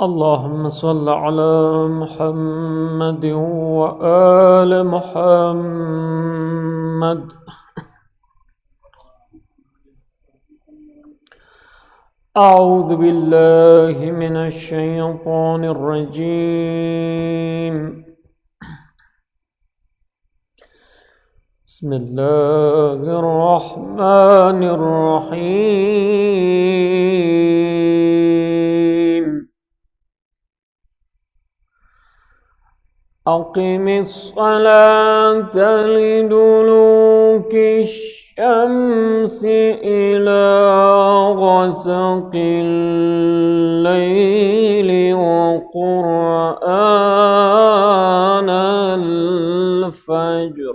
اللهم صل على محمد وآل محمد. أعوذ بالله من الشيطان الرجيم. بسم الله الرحمن الرحيم. أقم الصلاة لدلوك الشمس إلى غسق الليل وقرآن الفجر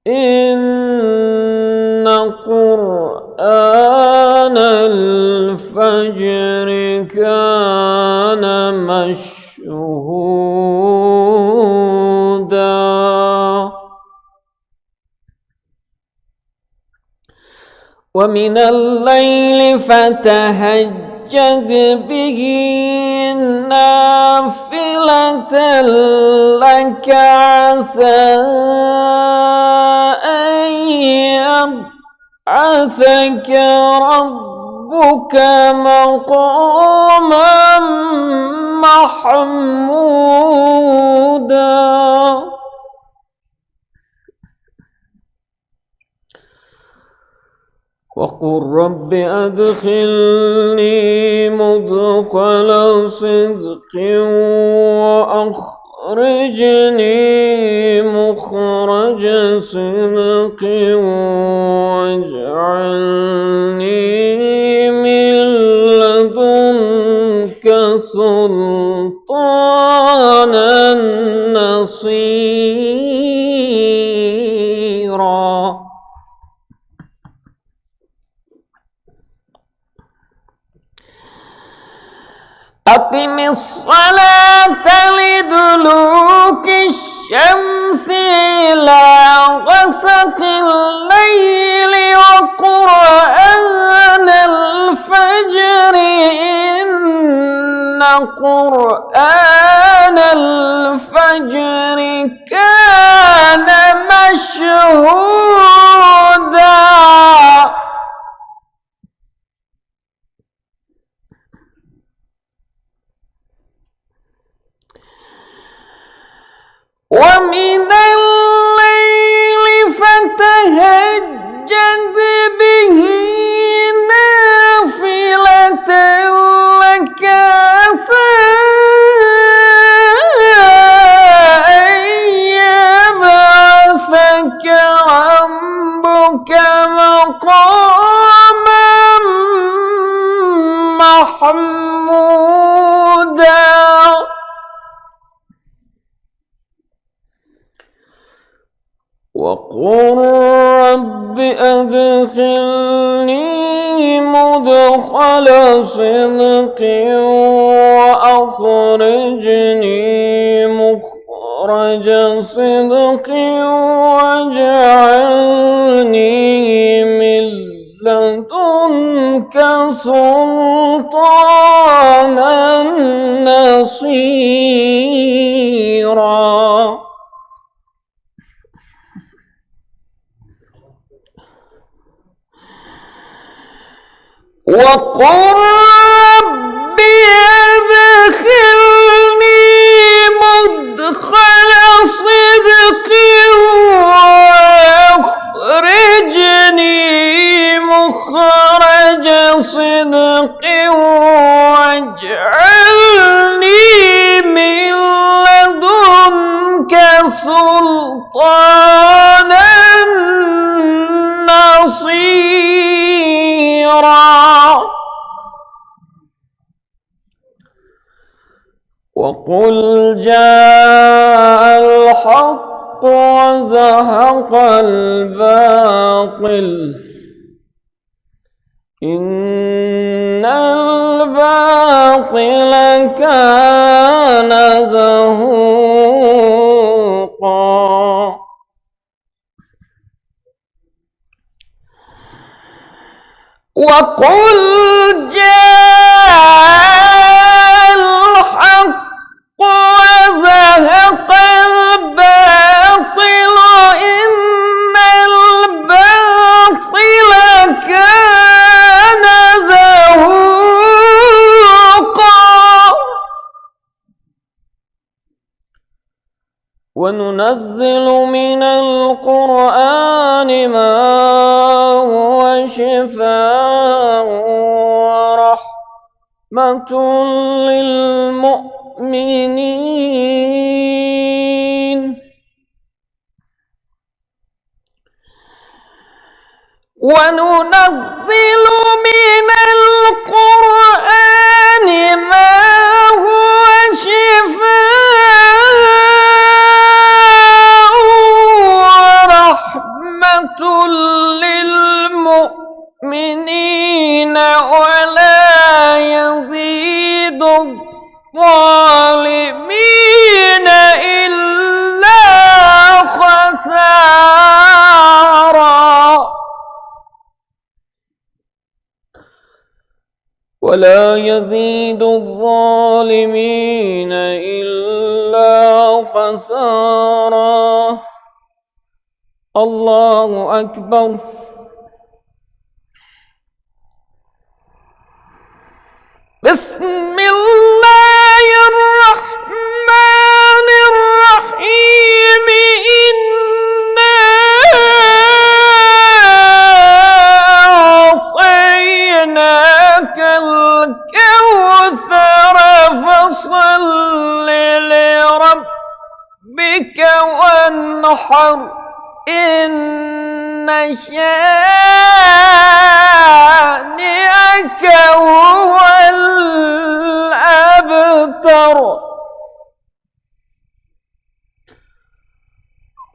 إن قرآن الفجر كان مشهودا ومن الليل فتهجد به نافلة لك عسى أن يبعثك ربك مقاما محمودا وقل رب أدخلني مدخل صدق وأخرجني مخرج صدق واجعلني من لدنك سلطانا نصيرا. أقم الصلاة لدلوك الشمس إلى غسق الليل وقرآن الفجر إن قرآن الفجر كان مشهودا ومن الليل فتهجد به نافلة لك عسى أن يبعثك ربك مقاما محمودا وقل رب أدخلني مدخل صدق وأخرجني مخرج صدق واجعلني من لدنك سلطانا نصيرا. وقل رب أدخلني مدخل صدق وأخرجني مخرج صدق واجعلني من لدنك سلطانا نصيرا. وقل جاء الحق وزهق الباطل إن الباطل كان زهوقا. وقل جاء الحق وزهق الباطل إن الباطل كان زهوقا وننزل من القرآن ما هو شفاء ورحمة للمؤمنين وننزل من القرآن ما هو شفاء ورحمة للمؤمنين ولا يزيد الظالمين إلا خسارا ولا يزيد الظالمين إلا خسارا. الله أكبر. بسم الله الرحمن الرحيم إنا أعطيناك الكوثر فصل لربك وانحر إن شانئك هو الأبتر.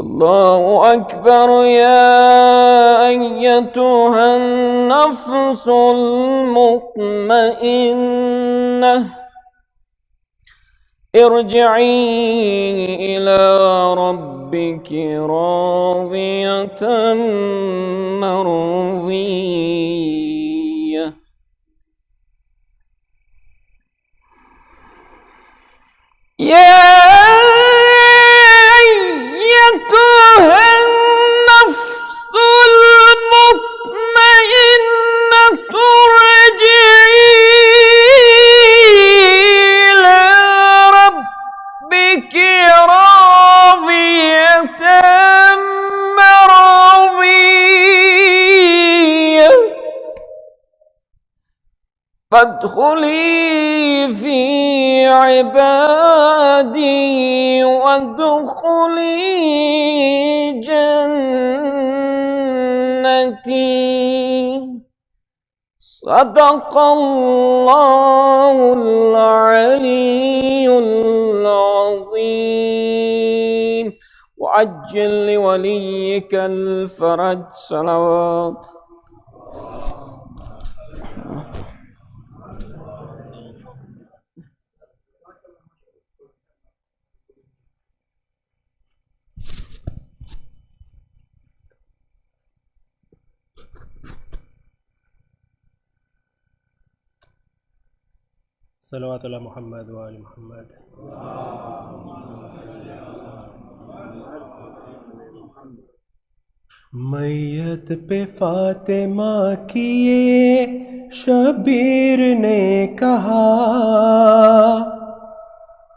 الله أكبر. يا أيتها النفس المطمئنة ارجعي إلى ربك راضية مرضية. يا أيتها النفس المطمئنة ارجعي إلى ربك راضية مرضية فادخلي في عبادي وادخلي جنتي. صدق الله العلي العظيم. وعجل لوليك الفرج. صلوات. सल्लल्लाहु अलैहि मोहम्मद व आले मोहम्मद। मैयत पे फातिमा की ये शबीर ने कहा,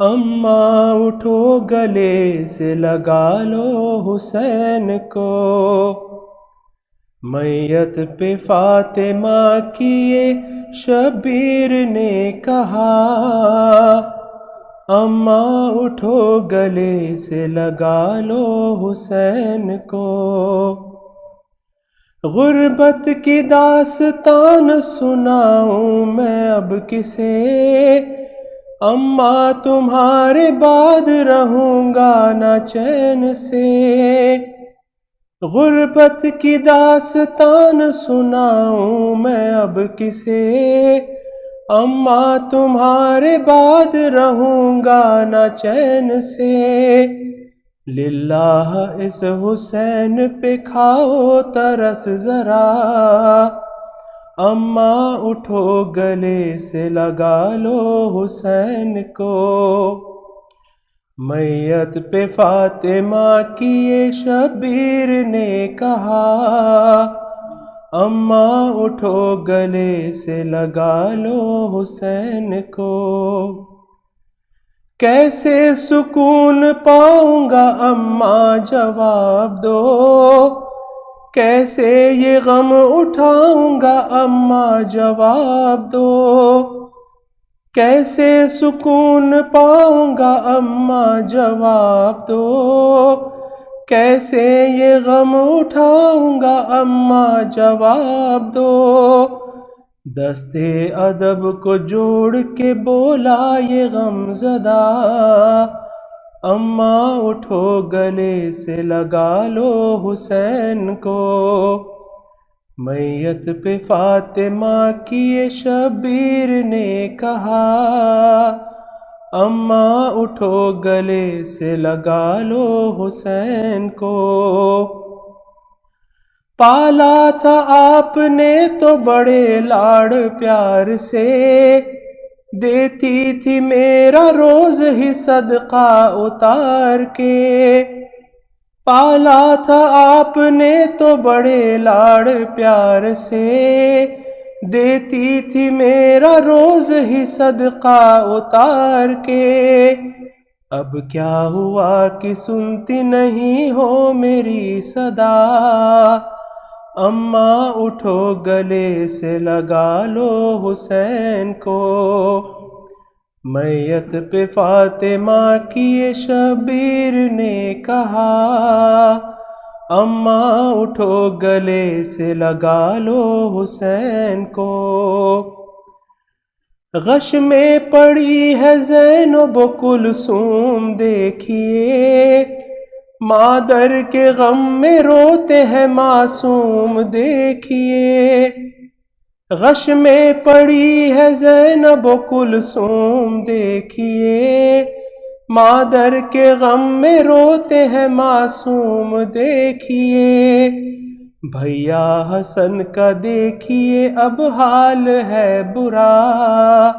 अम्मा उठो गले से लगा लो हुसैन को। मैयत पे फातिमा की ये शबीर ने कहा, अम्मा उठो गले से लगा लो हुसैन को। गुर्बत की दास्तान सुनाऊं मैं अब किसे, अम्मा तुम्हारे बाद रहूँगा ना चैन से। गुर्बत की दास्तान सुनाऊं मैं अब किसे, अम्मा तुम्हारे बाद रहूँगा ना चैन से। लिल्लाह इस हुसैन पे खाओ तरस ज़रा, اماں اٹھو گلے سے لگا لو حسین کو، میت پہ فاطمہ کی یہ شبیر نے کہا، اماں اٹھو گلے سے لگا لو حسین کو، کیسے سکون پاؤں گا اماں جواب دو، کیسے یہ غم اٹھاؤں گا اماں جواب دو، کیسے سکون پاؤں گا اماں جواب دو، کیسے یہ غم اٹھاؤں گا اماں جواب دو، دستے ادب کو جوڑ کے بولا یہ غم زدہ، اماں اٹھو گلے سے لگا لو حسین کو، میت پہ فاطمہ کی یہ شبیر نے کہا، اماں اٹھو گلے سے لگا لو حسین کو، پالا تھا آپ نے تو بڑے لاڑ پیار سے، دیتی تھی میرا روز ہی صدقہ اتار کے، پالا تھا آپ نے تو بڑے لاڑ پیار سے، دیتی تھی میرا روز ہی صدقہ اتار کے، اب کیا ہوا کہ سنتی نہیں ہو میری صدا، اماں اٹھو گلے سے لگا لو حسین کو، میت پہ فاطمہ کی یہ شبیر نے کہا، اماں اٹھو گلے سے لگا لو حسین کو، غش میں پڑی ہے زینب و کلثوم دیکھیے، مادر کے غم میں روتے ہیں معصوم دیکھیے، غش میں پڑی ہے زینب و کلثوم دیکھیے، مادر کے غم میں روتے ہیں معصوم دیکھیے، بھیا حسن کا دیکھیے اب حال ہے برا،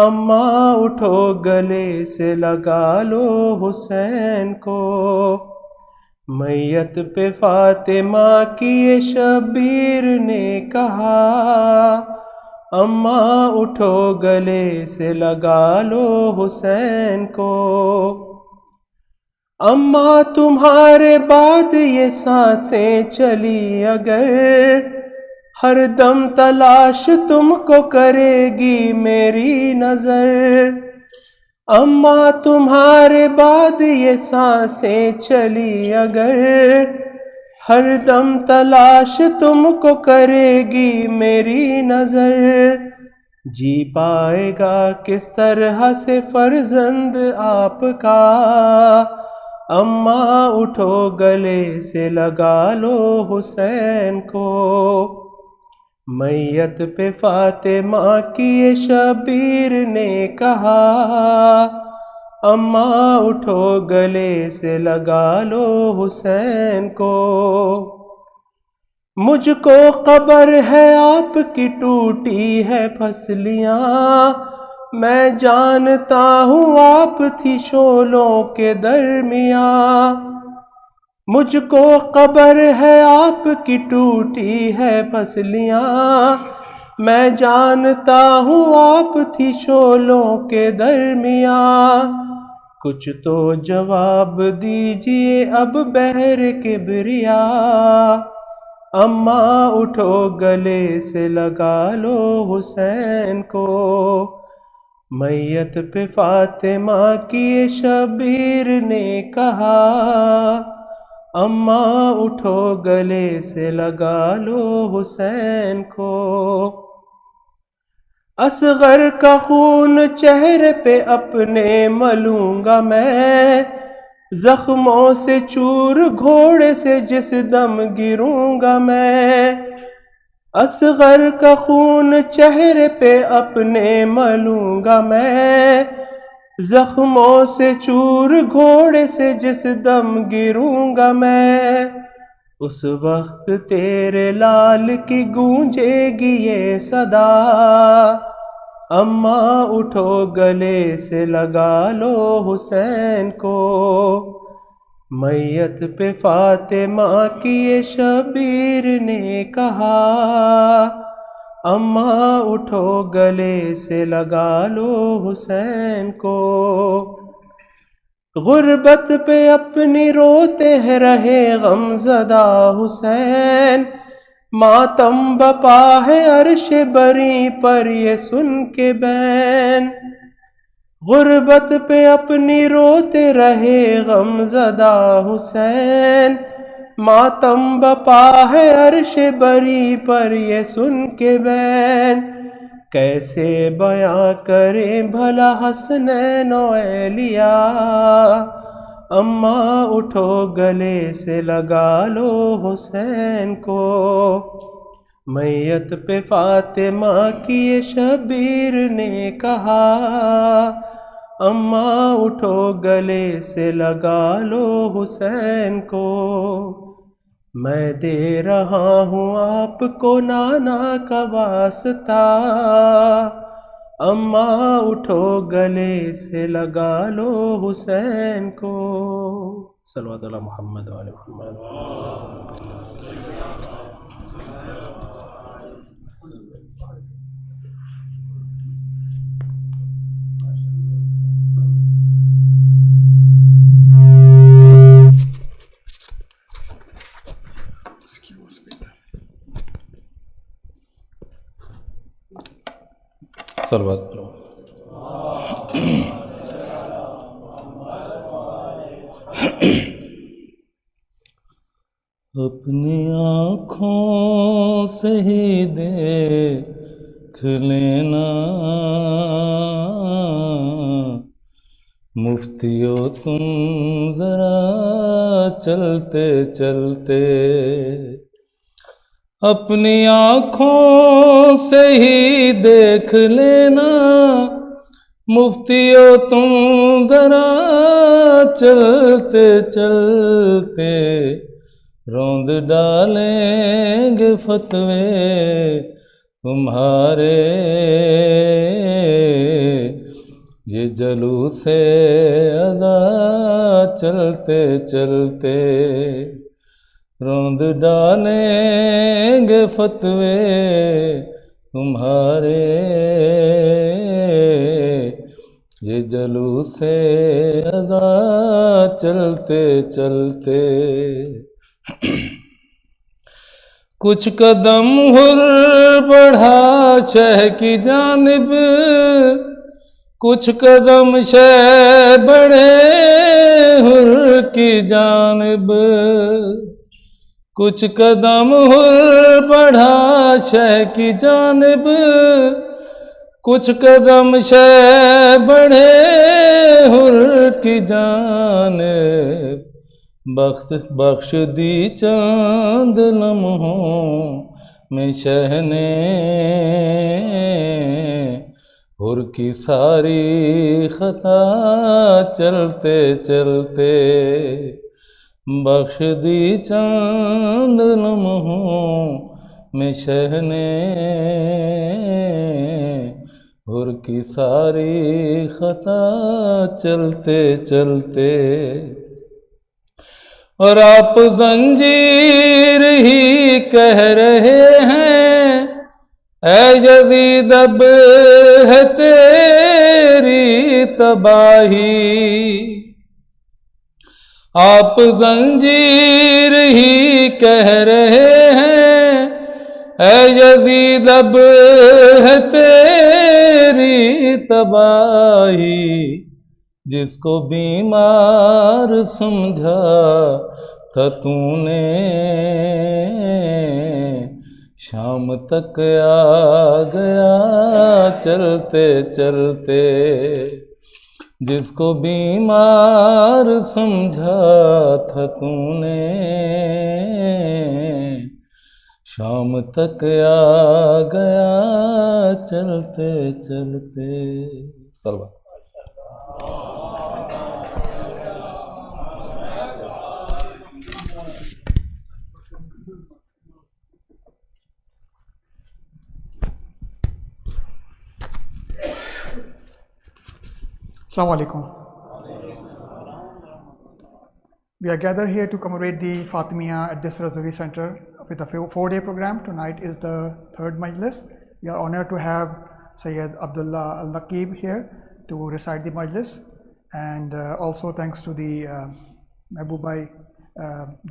اماں اٹھو گلے سے لگا لو حسین کو، میت پہ فاطمہ کی یہ شبیر نے کہا، اماں اٹھو گلے سے لگا لو حسین کو، اماں تمہارے بعد یہ سانسیں چلی اگر، ہر دم تلاش تم کو کرے گی میری نظر، اماں تمہارے بعد یہ سانسیں چلی اگر، ہر دم تلاش تم کو کرے گی میری نظر، جی پائے گا کس طرح سے فرزند آپ کا، اماں اٹھو گلے سے لگا لو حسین کو، میت پہ فاطمہ کی یہ شبیر نے کہا، اماں اٹھو گلے سے لگا لو حسین کو، مجھ کو خبر ہے آپ کی ٹوٹی ہے پھسلیاں، میں جانتا ہوں آپ تھی شعلوں کے درمیاں، مجھ کو خبر ہے آپ کی ٹوٹی ہے پھسلیاں، میں جانتا ہوں آپ تھی شعلوں کے درمیاں، کچھ تو جواب دیجئے اب بحر کبریا، اماں اٹھو گلے سے لگا لو حسین کو، میت پہ فاطمہ کی شبیر نے کہا، اماں اٹھو گلے سے لگا لو حسین کو، اصغر کا خون چہرے پہ اپنے ملوں گا میں، زخموں سے چور گھوڑے سے جس دم گروں گا میں، اصغر کا خون چہرے پہ اپنے ملوں گا میں، زخموں سے چور گھوڑے سے جس دم گروں گا میں، اس وقت تیرے لال کی گونجے گی یہ صدا، اماں اٹھو گلے سے لگا لو حسین کو، میت پہ فاطمہ کی یہ شبیر نے کہا، اماں اٹھو گلے سے لگا لو حسین کو، غربت پہ اپنی روتے ہیں رہے غم زدہ حسین، ماتم بپا ہے عرش بری پر یہ سن کے بین، غربت پہ اپنی روتے رہے غم زدہ حسین، ماتم بپا ہے عرش بری پر یہ سن کے بین، کیسے بیاں کریں بھلا حسنین و الیاء، اماں اٹھو گلے سے لگا لو حسین کو، میت پہ فاطمہ کی یہ شبیر نے کہا، اماں اٹھو گلے سے لگا لو حسین کو، میں دے رہا ہوں آپ کو نانا کا واسطہ، اماں اٹھو گلے سے لگا لو حسین کو، صلوات اللہ محمد و علی محمد۔ صلوات اپنی آنکھوں سے ہی دیکھ لینا مفتیو تم ذرا چلتے چلتے، اپنی آنکھوں سے ہی دیکھ لینا مفتیو تم ذرا چلتے چلتے، روند ڈالیں گے فتوے تمہارے، یہ جلوس ازا چلتے چلتے، روند ڈالیں گے فتوے تمہارے، یہ جلوس ازا چلتے چلتے، کچھ قدم ہر بڑھا شہ کی جانب، کچھ قدم شہ بڑھے ہر کی جانب، کچھ قدم ہر بڑھا شہ کی جانب، کچھ قدم شہ بڑھے ہر کی جانب، بخت بخش دی چند لمحوں میں شہ نے ہر کی ساری خطا چلتے چلتے، بخش دی چند لمحوں میں شہ نے ہر کی ساری خطا چلتے چلتے، اور آپ زنجیر ہی کہہ رہے ہیں اے یزید اب ہے تیری تباہی، آپ زنجیر ہی کہہ رہے ہیں اے یزید اب ہے تیری تباہی، جس کو بیمار سمجھا تھا تو نے شام تک آ گیا چلتے چلتے، جس کو بیمار سمجھا تھا تو نے شام تک آ گیا چلتے چلتے، صلوات Assalamu alaikum. We are gathered here to commemorate the Fatimiyya at this Razavi Center with a 4-day program. Tonight is the third Majlis. We are honored to have Sayyid Abdullah Al-Naqib here to recite the Majlis. And also thanks to the Mehboobai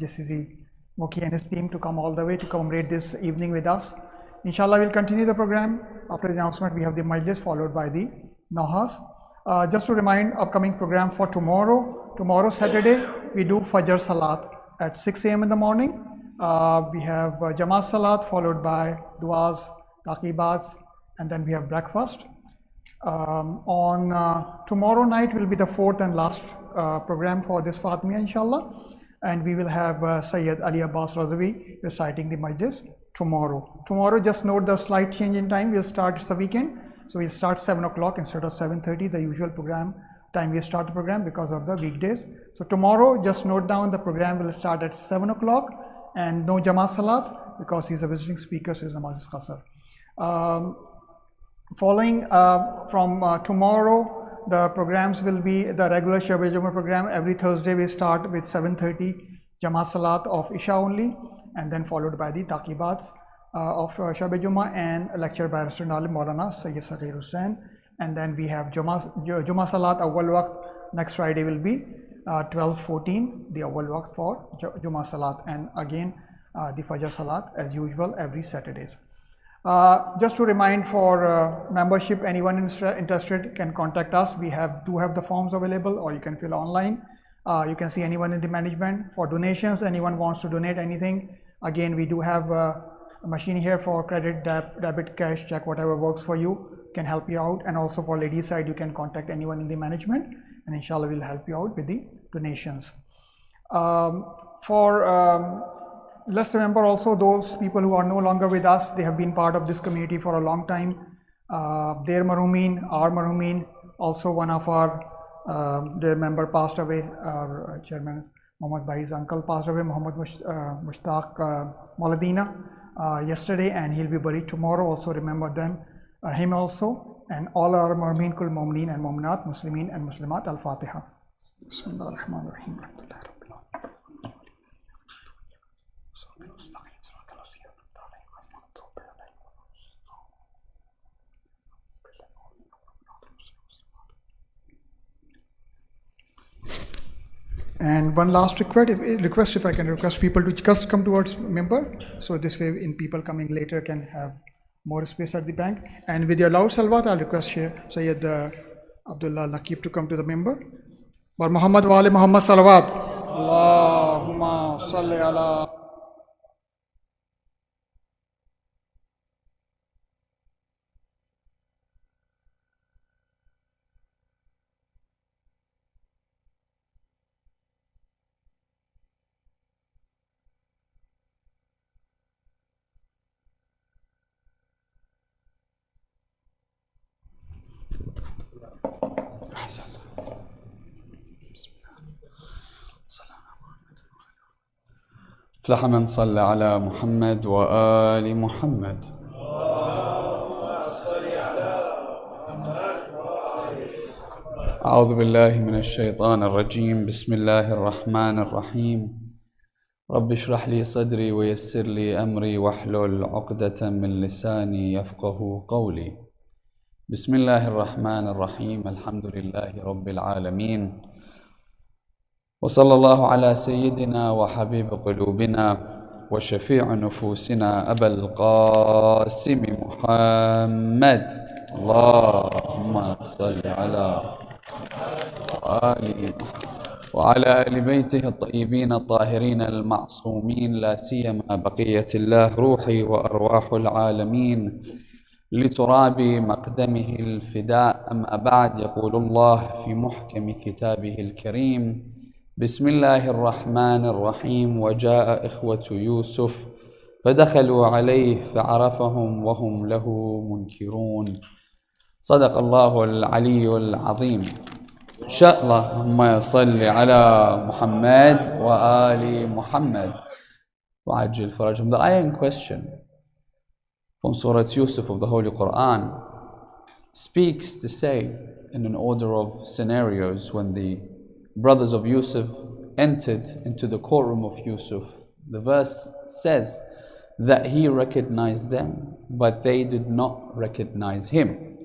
JCC Moki and his team to come all the way to commemorate this evening with us. Inshallah, we'll continue the program. After the announcement, we have the Majlis followed by the Nahas. Just to remind, upcoming program for tomorrow. Tomorrow, Saturday, we do Fajr Salat at 6 a.m. in the morning. We have Jamaat Salat followed by Duas, Taqibats, and then we have breakfast. On tomorrow night will be the fourth and last program for this Fatimiyya, inshallah. And we will have Sayyid Ali Abbas Razavi reciting the Majlis tomorrow. Tomorrow, just note the slight change in time. We'll start, it's the weekend. So we'll start 7 o'clock instead of 7:30, the usual program time we start the program because of the weekdays. So tomorrow, just note down the program will start at 7 o'clock and no Jamaat Salat because he's a visiting speaker, so his namaz is qasar. Following from tomorrow, the programs will be the regular Shab-e Jummah program. Every Thursday we start with 7:30 Jamaat Salat of Isha only, and then followed by the Taqibats of Shab-e Jummah and a lecture by Rasul Maulana Sayyid Saghir Hussain. And then we have Jummah Salat Awwal Waqt. Next Friday will be 12:14, the Awwal Waqt for Jummah Salat, and again the Fajr Salat as usual every Saturdays. Just to remind for membership, anyone interested can contact us. We do have the forms available, or you can fill online. You can see anyone in the management. For donations, anyone wants to donate anything, again we do have a machine here for credit, debit, cash, check, whatever works for you can help you out. And also for ladies side, you can contact anyone in the management, and inshallah we'll help you out with the donations. Let's remember also those people who are no longer with us. They have been part of this community for a long time. Their marhumeen, our marhumeen, also one of their member passed away. Our chairman Muhammad Bhai's uncle passed away, Muhammad Mushtaq Mauladina, yesterday, and he'll be buried tomorrow. Also remember them, him also, and all our marhumeen, kul mu'mineen and mu'minat, muslimin and muslimat. Al-Fatiha. Bismillah ar-Rahman ar-Rahim. And one last request, if I can request people to just come towards member, so this way in people coming later can have more space at the bank. And with your loud salawat, I'll request here Sayyid Abdullah Naqib to come to the member. Bar Muhammad wa ali Muhammad salawat. Allahumma salli ala. افلح من صلى على محمد وآل محمد. أعوذ بالله من الشيطان الرجيم. بسم الله الرحمن الرحيم. رب اشرح لي صدري ويسر لي أمري واحلل عقدة من لساني يفقه قولي. بسم الله الرحمن الرحيم. الحمد لله رب العالمين، وصلى الله على سيدنا وحبيب قلوبنا وشفيع نفوسنا أبا القاسم محمد. اللهم صل على وعلى آل بيته الطيبين الطاهرين المعصومين، لا سيما بقية الله روحي وأرواح العالمين لتراب مقدمه الفداء. أما بعد، يقول الله في محكم كتابه الكريم: بسم الله الرحمن الرحيم. وجاء إخوة يوسف فدخلوا عليه فعرفهم وهم له منكرون. صدق الله العلي العظيم. إن شاء الله اللهم صل على محمد وآل محمد وعجل فرجهم. The ayah question from Surah Yusuf of the Holy Quran speaks to say in an order of scenarios. When the brothers of Yusuf entered into the courtroom of Yusuf, the verse says that he recognized them, but they did not recognize him.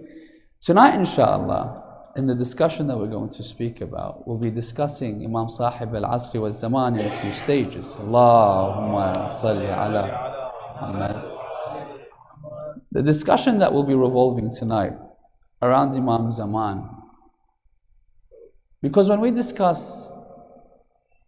Tonight, inshallah, in the discussion that we're going to speak about, we'll be discussing Imam Sahib al-Asri wa Zaman in a few stages. Allahumma salli ala Muhammad. The discussion that will be revolving tonight around Imam Zaman, because when we discuss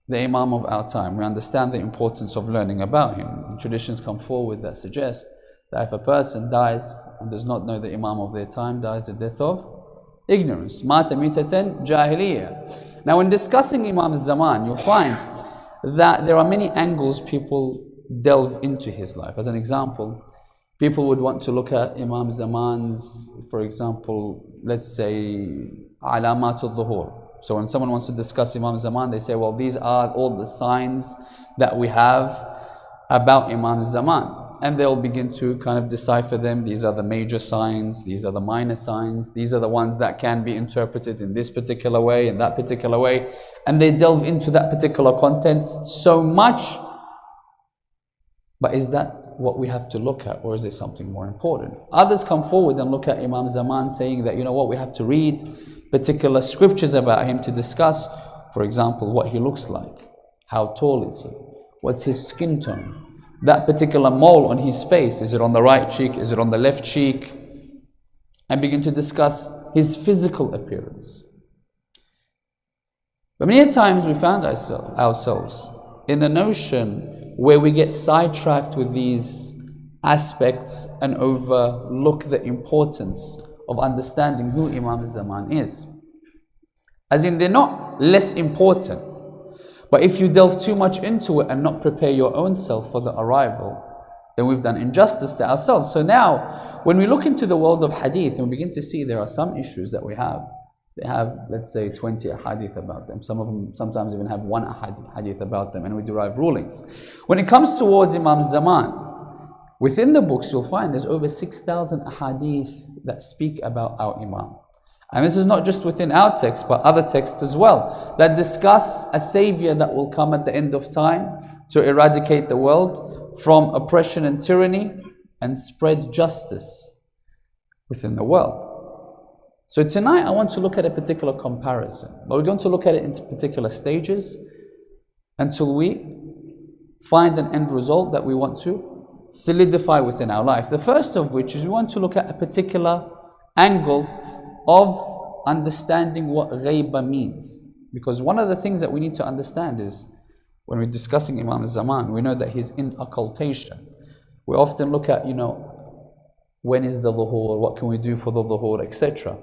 the Imam of our time, we understand the importance of learning about him. And traditions come forward that suggest that if a person dies and does not know the Imam of their time, dies the death of ignorance. Mata mitatan jahiliya. Now, when discussing Imam Zaman, you'll find that there are many angles people delve into his life. As an example, people would want to look at Imam Zaman's, for example, let's say, alamatul dhuhur. So when someone wants to discuss Imam Zaman, they say, well, these are all the signs that we have about Imam Zaman. And they'll begin to kind of decipher them. These are the major signs, these are the minor signs, these are the ones that can be interpreted in this particular way, in that particular way. And they delve into that particular content so much. But is that what we have to look at, or is there something more important? Others come forward and look at Imam Zaman saying that, you know what, we have to read particular scriptures about him to discuss, for example, what he looks like, how tall is he, what's his skin tone, that particular mole on his face, is it on the right cheek, is it on the left cheek, and begin to discuss his physical appearance. But many times we found ourselves in a notion where we get sidetracked with these aspects and overlook the importance of understanding who Imam Zaman is. As in, they're not less important, but if you delve too much into it and not prepare your own self for the arrival, then we've done injustice to ourselves. So now, when we look into the world of hadith and we begin to see there are some issues that we have, they have, let's say, 20 hadith about them. Some of them sometimes even have one hadith about them, and we derive rulings. When it comes towards Imam Zaman, within the books you'll find there's over 6,000 hadith that speak about our Imam. And this is not just within our text, but other texts as well, that discuss a savior that will come at the end of time to eradicate the world from oppression and tyranny and spread justice within the world. So tonight I want to look at a particular comparison, but we're going to look at it in particular stages until we find an end result that we want to solidify within our life. The first of which is we want to look at a particular angle of understanding what ghaiba means. Because one of the things that we need to understand is, when we're discussing Imam Zaman, we know that he's in occultation. We often look at, when is the dhuhur, what can we do for the dhuhur, etc.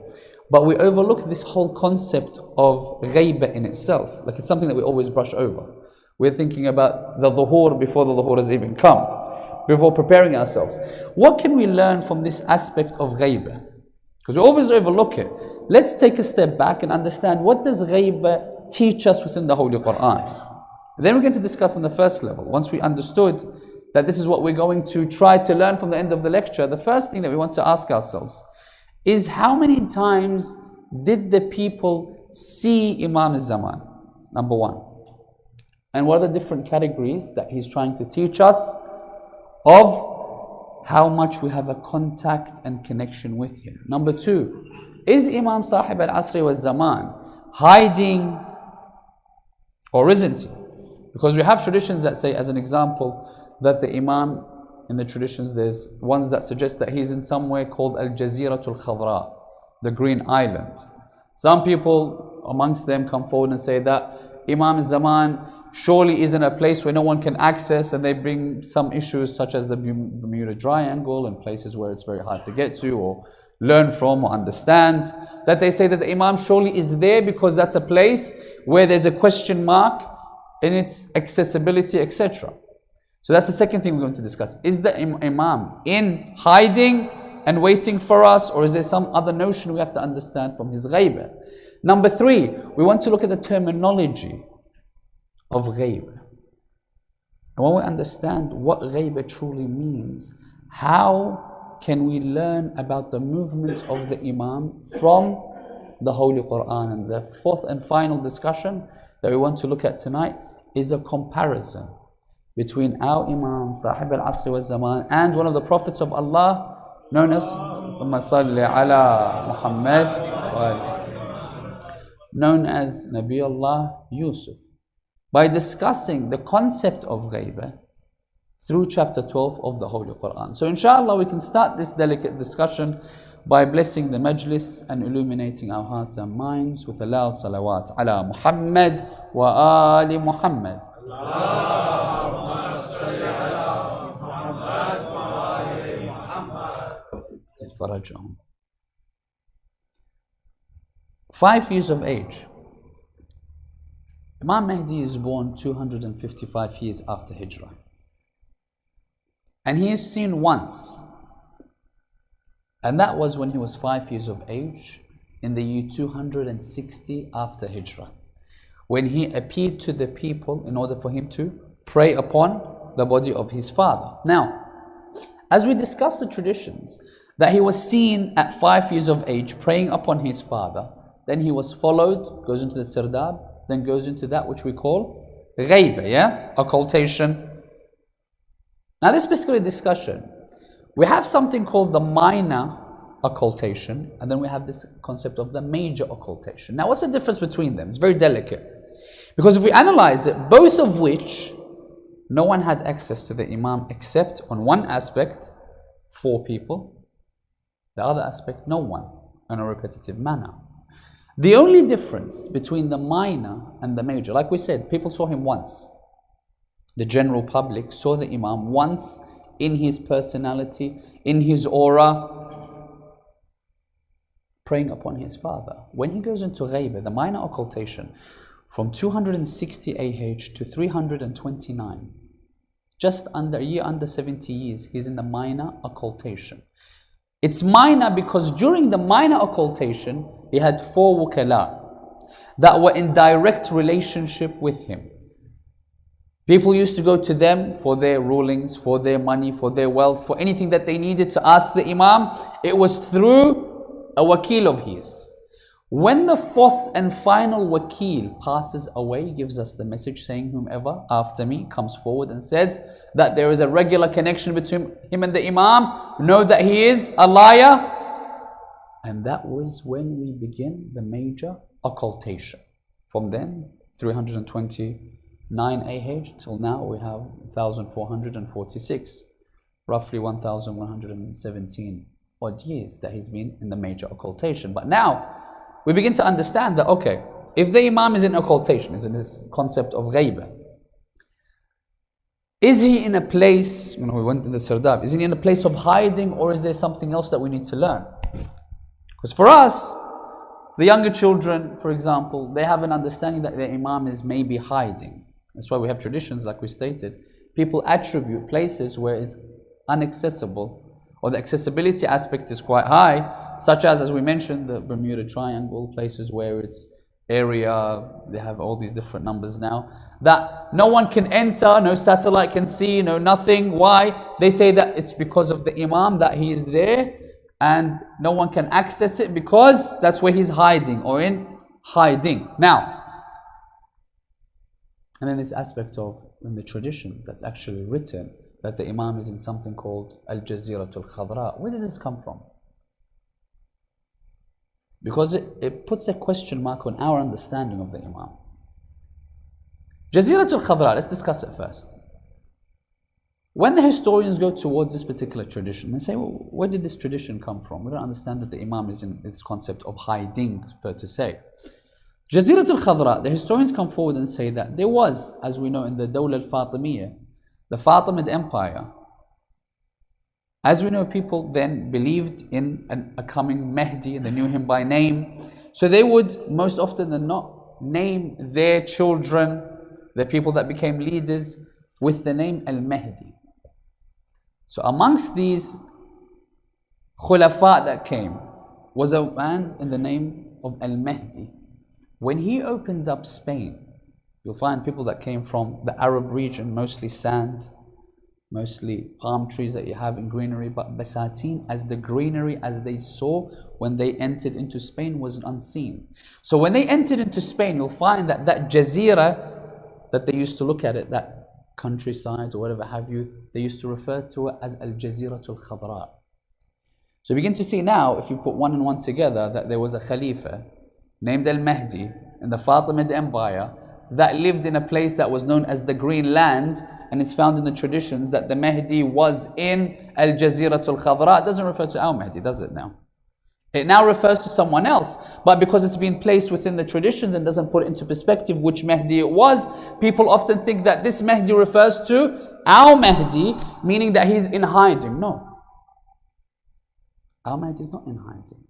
But we overlook this whole concept of ghaiba in itself. Like, it's something that we always brush over. We're thinking about the dhuhur before the dhuhur has even come, before preparing ourselves. What can we learn from this aspect of ghaiba? Because we always overlook it. Let's take a step back and understand, what does ghaiba teach us within the Holy Quran? And then we're going to discuss on the first level. Once we understood that this is what we're going to try to learn from the end of the lecture, the first thing that we want to ask ourselves is, how many times did the people see Imam Zaman? Number one. And what are the different categories that he's trying to teach us of how much we have a contact and connection with him? Number two, is Imam Sahib al-Asri wa Zaman hiding, or isn't he? Because we have traditions that say, as an example, that the Imam, in the traditions, there's ones that suggest that he's in somewhere called Al-Jaziratul Khadra, the Green Island. Some people amongst them come forward and say that Imam Zaman surely is in a place where no one can access, and they bring some issues such as the Bermuda Triangle and places where it's very hard to get to or learn from or understand, that they say that the Imam surely is there because that's a place where there's a question mark in its accessibility, etc. So that's the second thing we're going to discuss. Is the Imam in hiding and waiting for us, or is there some other notion we have to understand from his ghaiba? Number three, we want to look at the terminology of ghaiba. And when we understand what ghaiba truly means, how can we learn about the movements of the Imam from the Holy Quran. And the fourth and final discussion that we want to look at tonight is a comparison between our Imam, Sahib al-Asr wa Zaman, and one of the Prophets of Allah known as Salli ala Muhammad, known as Nabi Allah Yusuf, by discussing the concept of ghaibah through chapter 12 of the Holy Quran. So inshallah we can start this delicate discussion by blessing the Majlis and illuminating our hearts and minds with a loud salawat ala Muhammad wa ali Muhammad. Farajahum. 5 years of age. Imam Mahdi is born 255 years after Hijrah. And he is seen once. And that was when he was 5 years of age in the year 260 after Hijrah, when he appeared to the people in order for him to pray upon the body of his father. Now, as we discussed the traditions, that he was seen at 5 years of age praying upon his father, then he was followed, goes into the sirdab, then goes into that which we call ghaibah, yeah? Occultation. Now this particular discussion, we have something called the minor occultation, and then we have this concept of the major occultation. Now what's the difference between them? It's very delicate. Because if we analyze it, both of which, no one had access to the Imam except on one aspect, 4 people. The other aspect, no one, in a repetitive manner. The only difference between the minor and the major, like we said, people saw him once. The general public saw the Imam once in his personality, in his aura, praying upon his father. When he goes into ghaibah, the minor occultation, from 260 AH to 329, just under a year under 70 years, he's in the minor occultation. It's minor because during the minor occultation, he had 4 wukala that were in direct relationship with him. People used to go to them for their rulings, for their money, for their wealth, for anything that they needed to ask the Imam. It was through a wakil of his. When the 4th and final wakil passes away, gives us the message saying, whomever after me comes forward and says that there is a regular connection between him and the Imam, know that he is a liar. And that was when we begin the major occultation. From then, 329 AH till now we have 1446, roughly 1117 odd years that he's been in the major occultation. But now we begin to understand that, okay, if the Imam is in occultation, is in this concept of ghaibah, is he in a place, when we went in the sirdab, is he in a place of hiding, or is there something else that we need to learn? Because for us, the younger children, for example, they have an understanding that the Imam is maybe hiding. That's why we have traditions, like we stated. People attribute places where it's inaccessible, or the accessibility aspect is quite high, such as we mentioned, the Bermuda Triangle, places where it's area, they have all these different numbers now, that no one can enter, no satellite can see, no nothing. Why? They say that it's because of the Imam, that he is there, and no one can access it because that's where he's hiding, or in hiding. Now, and then this aspect of, in the traditions, that's actually written, that the Imam is in something called Al-Jaziratul Khadra. Where does this come from? Because it puts a question mark on our understanding of the Imam. Jaziratul Khadra, let's discuss it first. When the historians go towards this particular tradition, they say, well, where did this tradition come from? We don't understand that the Imam is in this concept of hiding, per se. Jaziratul Khadra, the historians come forward and say that there was, as we know in the Dawla al-Fatimiyya, the Fatimid Empire. As we know, people then believed in a coming Mahdi, and they knew him by name. So they would, most often than not, name their children, the people that became leaders, with the name Al-Mahdi. So amongst these khulafa that came, was a man in the name of Al-Mahdi. When he opened up Spain, you'll find people that came from the Arab region, mostly sand, mostly palm trees that you have in greenery, but basatin, as the greenery as they saw when they entered into Spain, was unseen. So when they entered into Spain, you'll find that that jazira that they used to look at it, that countryside or whatever have you, they used to refer to it as al-jaziratul khadra. So you begin to see now, if you put one and one together, that there was a Khalifa named Al-Mahdi in the Fatimid Empire that lived in a place that was known as the Green Land, and it's found in the traditions that the Mahdi was in Al-Jaziratul Khadra. It doesn't refer to our Mahdi, does it now? It now refers to someone else, but because it's been placed within the traditions and doesn't put it into perspective which Mahdi it was, people often think that this Mahdi refers to our Mahdi, meaning that he's in hiding. No. Our Mahdi is not in hiding.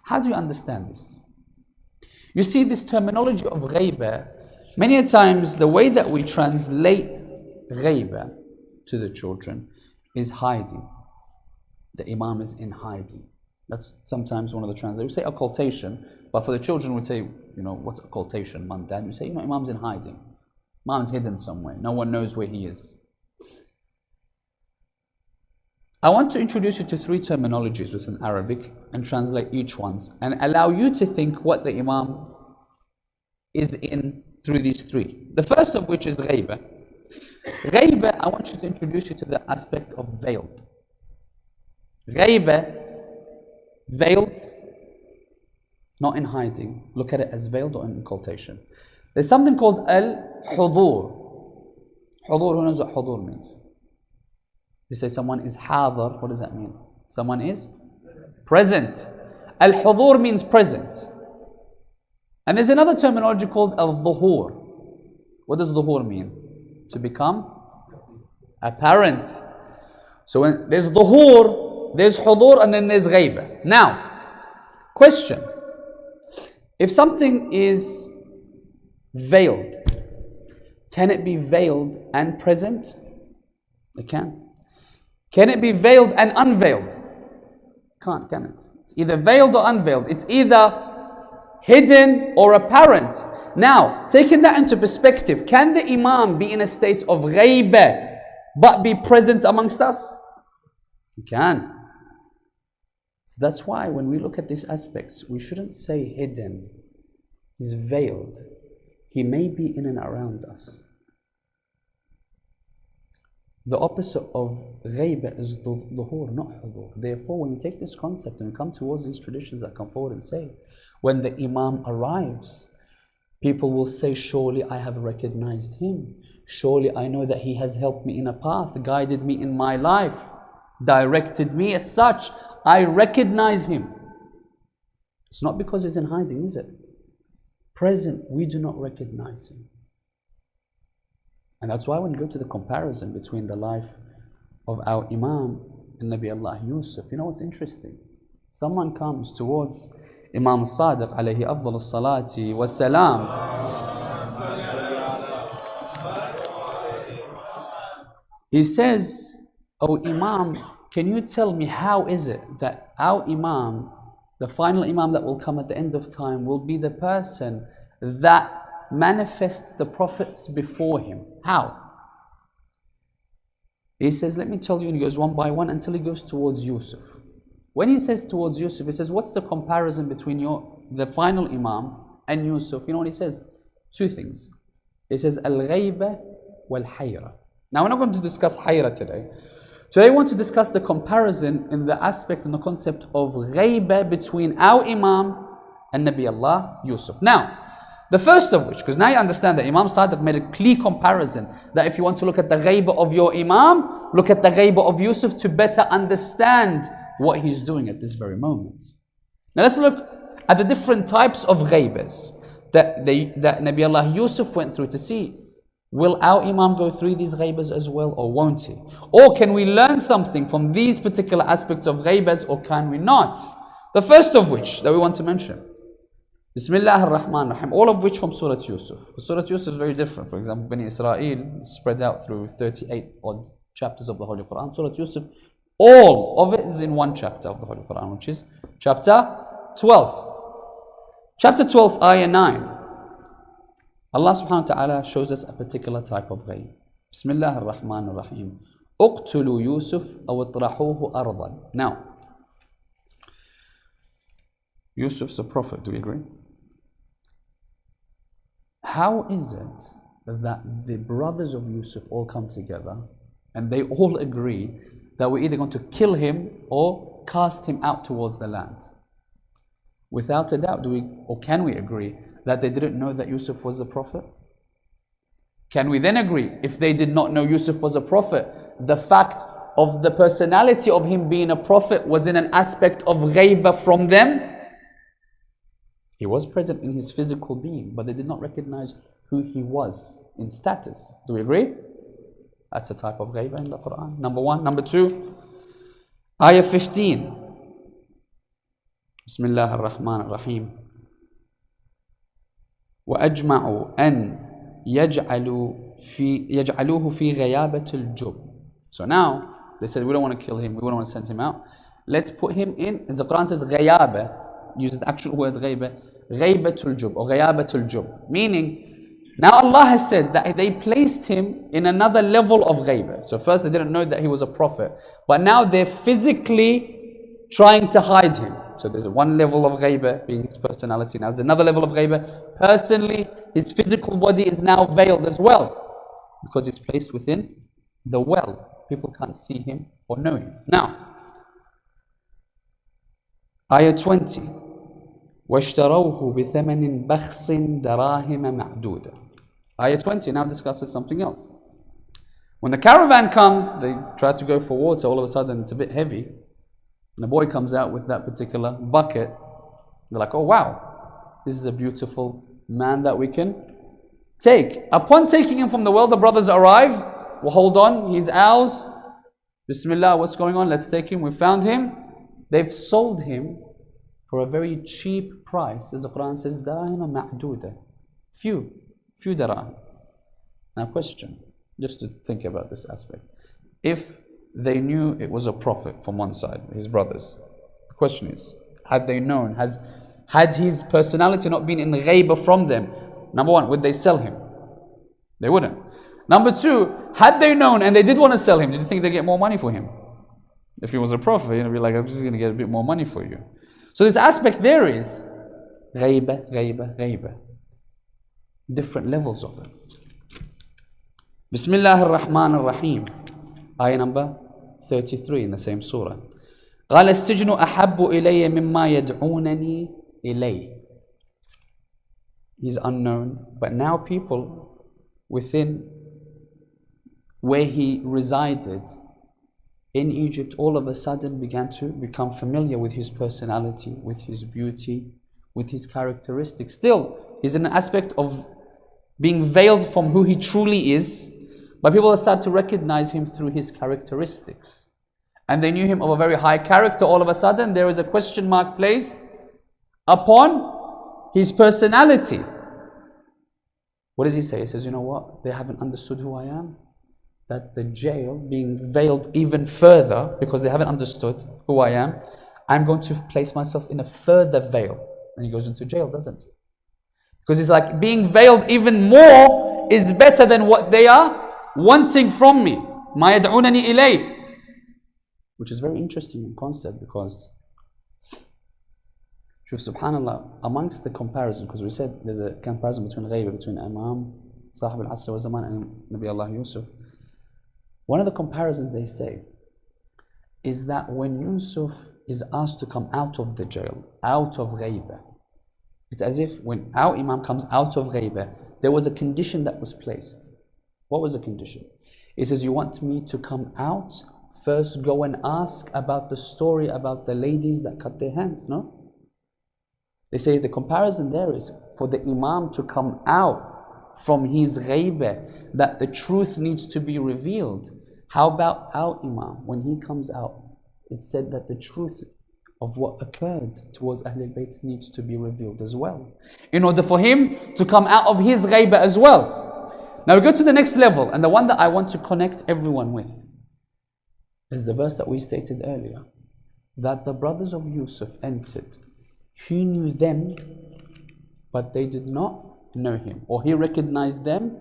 How do you understand this? You see, this terminology of ghaiba, many times the way that we translate ghaiba to the children is hiding. The Imam is in hiding. That's sometimes one of the translations. We say occultation, but for the children we say, you know, what's occultation, Mum, Dad? We say, you know, Imam's in hiding. Imam's hidden somewhere. No one knows where he is. I want to introduce you to three terminologies within Arabic and translate each one and allow you to think what the Imam is in through these three. The first of which is ghaiba. Ghaiba, I want you to introduce you to the aspect of veiled. Ghaiba, veiled, not in hiding. Look at it as veiled or in occultation. There's something called al-hudur. Hudur, who knows what hudur means? You say someone is hadar, what does that mean? Someone is present. Al-hudur means present. And there's another terminology called al-dhuhur. What does dhuhur mean? To become apparent. So when there's dhuhur, there's hudur, and then there's ghaiba. Now, question. If something is veiled, can it be veiled and present? It can. Can it be veiled and unveiled? Can't, can it? It's either veiled or unveiled. It's either hidden or apparent. Now, taking that into perspective, can the Imam be in a state of ghaiba but be present amongst us? He can. So that's why when we look at these aspects, we shouldn't say hidden. He's veiled. He may be in and around us. The opposite of ghaiba is dhuhur, not hudur. Therefore, when we take this concept and we come towards these traditions that come forward and say, when the Imam arrives, people will say, surely I have recognized him. Surely I know that he has helped me in a path, guided me in my life, directed me as such. I recognize him. It's not because he's in hiding, is it? Present, we do not recognize him. And that's why when you go to the comparison between the life of our Imam and Nabi Allah Yusuf, you know what's interesting? Someone comes towards Imam Sadiq alayhi afdal salati wa salam. He says, "Oh Imam, can you tell me how is it that our Imam, the final Imam that will come at the end of time, will be the person that manifests the prophets before him? How?" He says, let me tell you, and he goes one by one until he goes towards Yusuf. When he says towards Yusuf, he says, what's the comparison between the final Imam and Yusuf? You know what he says? Two things. He says, al-ghayba wal-hayra. Now we're not going to discuss hayra today. Today I want to discuss the comparison in the aspect and the concept of ghayba between our Imam and Nabi Allah Yusuf. Now, the first of which, because now you understand that Imam Sadiq made a clear comparison that if you want to look at the ghaiba of your Imam, look at the ghaiba of Yusuf to better understand what he's doing at this very moment. Now let's look at the different types of ghaibas that Nabi Allah Yusuf went through to see. Will our Imam go through these ghaibas as well, or won't he? Or can we learn something from these particular aspects of ghaibas, or can we not? The first of which that we want to mention, Bismillah ar-Rahman ar-Rahim, all of which from Surah Yusuf. Surah Yusuf is very different. For example, Bani Israel spread out through 38 odd chapters of the Holy Quran. Surah Yusuf, all of it is in one chapter of the Holy Quran, which is chapter 12. Chapter 12, ayah 9. Allah subhanahu wa ta'ala shows us a particular type of ghaib. Bismillah ar-Rahman ar-Rahim. اقتلوا يوسف أو اطرحوه أرضا. Now, Yusuf's a prophet, do we agree? How is it that the brothers of Yusuf all come together and they all agree that we're either going to kill him or cast him out towards the land? Without a doubt, can we agree that they didn't know that Yusuf was a prophet? Can we then agree, if they did not know Yusuf was a prophet, the fact of the personality of him being a prophet was in an aspect of ghaibah from them? He was present in his physical being, but they did not recognize who he was in status. Do we agree? That's a type of ghaibah in the Quran. Number one. Number two, ayah 15. Bismillah ar-Rahman ar-Rahim. وَأَجْمَعُوا أَنْ يَجْعَلُوهُ فِي غَيَابَةِ الْجُبِّ. So now, they said, we don't want to kill him, we don't want to send him out. Let's put him in, as the Quran says, غَيَابَةِ, uses the actual word غَيْبَةِ, غَيْبَةُ الْجُبِّ or غَيَابَةُ الْجُبِّ. Meaning, now Allah has said that they placed him in another level of ghaibah. So first they didn't know that he was a prophet, but now they're physically trying to hide him. So there's one level of ghaibah, being his personality. Now there's another level of ghaibah. Personally, his physical body is now veiled as well, because he's placed within the well. People can't see him or know him. Now, ayah 20. وَاشْتَرَوْهُ بِثَمَنٍ بَخْسٍ دَرَاهِمَ مَعْدُودًا. Ayah 20 now discusses something else. When the caravan comes, they try to go for water, all of a sudden it's a bit heavy. And the boy comes out with that particular bucket. They're like, oh wow, this is a beautiful man that we can take. Upon taking him from the well, the brothers arrive. Well, hold on, he's ours. Bismillah, what's going on? Let's take him. We found him. They've sold him for a very cheap price. As the Quran says, darahima ma'duda. Few dirahim. Now question, just to think about this aspect. If they knew it was a prophet from one side, his brothers, the question is, had they known, had his personality not been in ghaibah from them, number one, would they sell him? They wouldn't. Number two, had they known and they did want to sell him, did you think they'd get more money for him? If he was a prophet, you'd be like, I'm just going to get a bit more money for you. So this aspect there is ghaibah. Different levels of it. Bismillah ar-Rahman ar-Rahim. Ayah number 33 in the same surah. قال السجن أحب إلي مما يدعونني إليه. He's unknown, but now people within where he resided in Egypt all of a sudden began to become familiar with his personality, with his beauty, with his characteristics. Still, he's in an aspect of being veiled from who he truly is, but people start to recognize him through his characteristics. And they knew him of a very high character. All of a sudden, there is a question mark placed upon his personality. What does he say? He says, you know what? They haven't understood who I am. That the jail, being veiled even further, because they haven't understood who I am, I'm going to place myself in a further veil. And he goes into jail, doesn't he? Because it's like being veiled even more is better than what they are wanting from me. مَا يَدْعُونَنِي إِلَيْهِ. Which is very interesting concept, because subhanAllah, amongst the comparison, because we said there's a comparison between ghaibah, between Imam, Sahib al-Asr wa Zaman, and Nabi Allah Yusuf. One of the comparisons they say is that when Yusuf is asked to come out of the jail, out of ghaibah, it's as if when our Imam comes out of ghaibah, there was a condition that was placed. What was the condition? He says, you want me to come out? First go and ask about the story about the ladies that cut their hands, no? They say the comparison there is for the Imam to come out from his ghaibah, that the truth needs to be revealed. How about our Imam? When he comes out, it said that the truth of what occurred towards Ahlul Bayt needs to be revealed as well, in order for him to come out of his ghaibah as well. Now we go to the next level, and the one that I want to connect everyone with is the verse that we stated earlier, that the brothers of Yusuf entered. He knew them, but they did not know him, or he recognized them,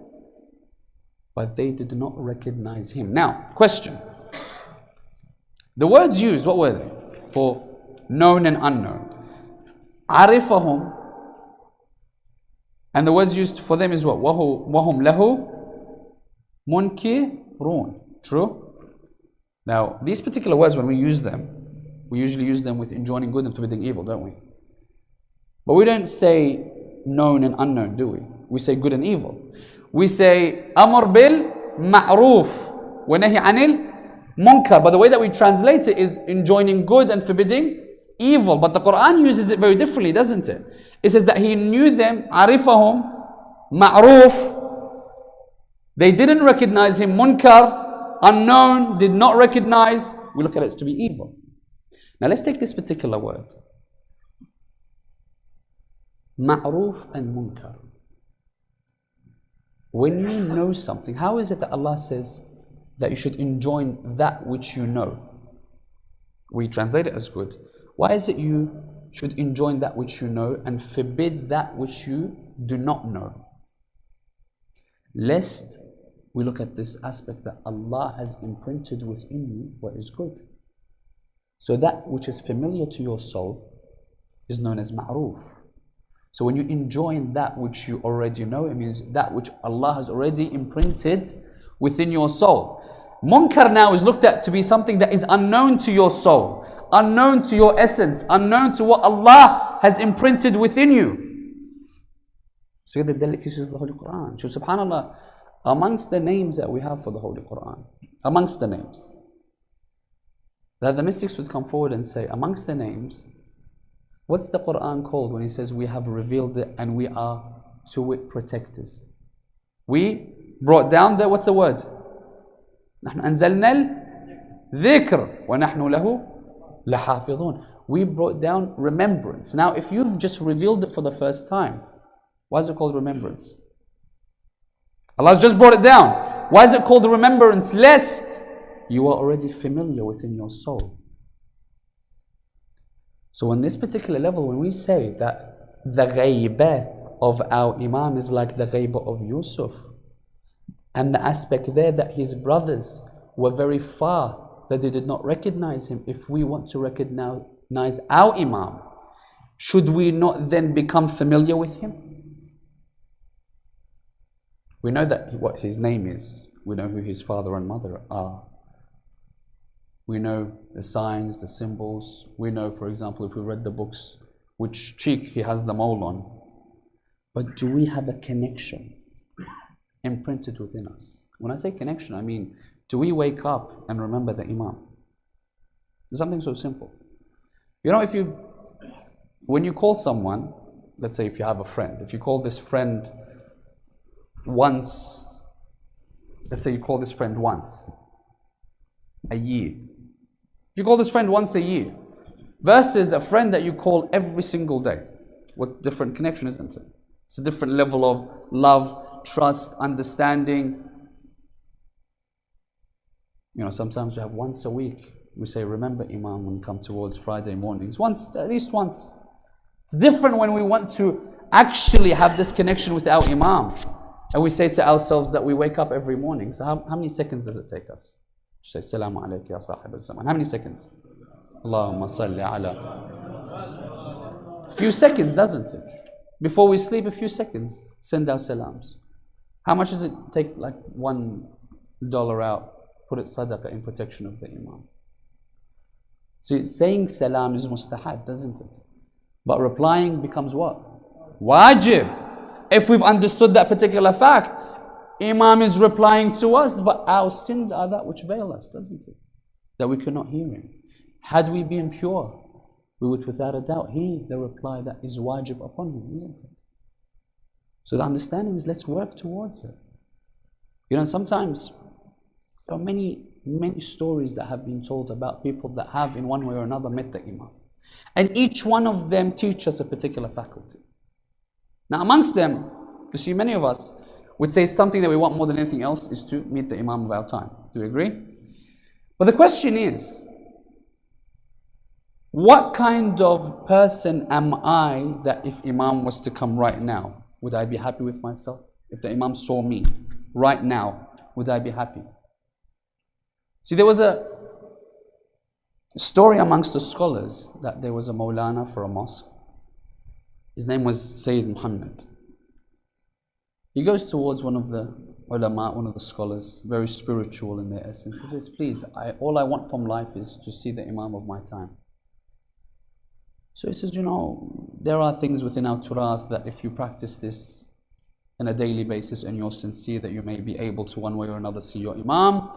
but they did not recognize him. Now, question. The words used, what were they? For known and unknown. عرفهم. And the words used for them is what? وهم له منكرون. True? Now, these particular words, when we use them, we usually use them with enjoining good and forbidding evil, don't we? But we don't say known and unknown, do we? We say good and evil. We say أمر بالمعروف ونهي عن المنكر. But the way that we translate it is enjoining good and forbidding evil. But the Quran uses it very differently, doesn't it? It says that he knew them, عرفهم, معروف. They didn't recognize him, munkar, unknown, did not recognize. We look at it to be evil. Now let's take this particular word. Ma'ruf and munkar. When you know something, how is it that Allah says that you should enjoin that which you know? We translate it as good. Why is it you should enjoin that which you know and forbid that which you do not know? Lest we look at this aspect that Allah has imprinted within you what is good. So that which is familiar to your soul is known as ma'ruf. So when you enjoin that which you already know, it means that which Allah has already imprinted within your soul. Munkar now is looked at to be something that is unknown to your soul, unknown to your essence, unknown to what Allah has imprinted within you. So the delicacies of the Holy Quran. So subhanAllah, amongst the names that we have for the Holy Quran, amongst the names, that the mystics would come forward and say, amongst the names, what's the Quran called when he says we have revealed it and we are to it protectors? We brought down the, what's the word? نحن أنزلنا الذكر ونحن له لحافظون. We brought down remembrance. Now if you've just revealed it for the first time, why is it called remembrance? Allah's just brought it down. Why is it called remembrance? Lest you are already familiar within your soul. So on this particular level, when we say that the ghaibah of our Imam is like the ghaibah of Yusuf, and the aspect there that his brothers were very far, that they did not recognize him, if we want to recognize our Imam, should we not then become familiar with him? We know that what his name is. We know who his father and mother are. We know the signs, the symbols. We know, for example, if we read the books, which cheek he has the mole on. But do we have a connection imprinted within us? When I say connection, I mean, do we wake up and remember the Imam? It's something so simple. You know, when you call someone, let's say if you have a friend, if you call this friend once, let's say you call this friend once a year. If you call this friend once a year versus a friend that you call every single day, what different connection, isn't it? It's a different level of love, trust, understanding. You know, sometimes we have once a week, we say, remember Imam when you come towards Friday mornings. Once, at least once. It's different when we want to actually have this connection with our Imam. And we say to ourselves that we wake up every morning. So how many seconds does it take us? Say, Salamu alayka ya sahib al-zaman. How many seconds? Allahumma salli ala. A few seconds, doesn't it? Before we sleep, a few seconds, send our salams. How much does it take, like $1 out, put it sadaqah in protection of the Imam? So saying salam is mustahab, doesn't it? But replying becomes what? Wajib. If we've understood that particular fact, Imam is replying to us, but our sins are that which veil us, doesn't it? That we cannot hear him. Had we been pure, we would without a doubt hear the reply that is wajib upon him, isn't it? So the understanding is, let's work towards it. You know, sometimes there are many stories that have been told about people that have in one way or another met the Imam. And each one of them teach us a particular faculty. Now amongst them, you see, many of us would say something that we want more than anything else is to meet the Imam of our time. Do you agree? But the question is, what kind of person am I that if Imam was to come right now, would I be happy with myself? If the Imam saw me right now, would I be happy? See, there was a story amongst the scholars that there was a Maulana for a mosque. His name was Sayyid Muhammad. He goes towards one of the ulama, one of the scholars, very spiritual in their essence. He says, please, all I want from life is to see the Imam of my time. So he says, you know, there are things within our turath that if you practice this on a daily basis and you're sincere, that you may be able to one way or another see your Imam.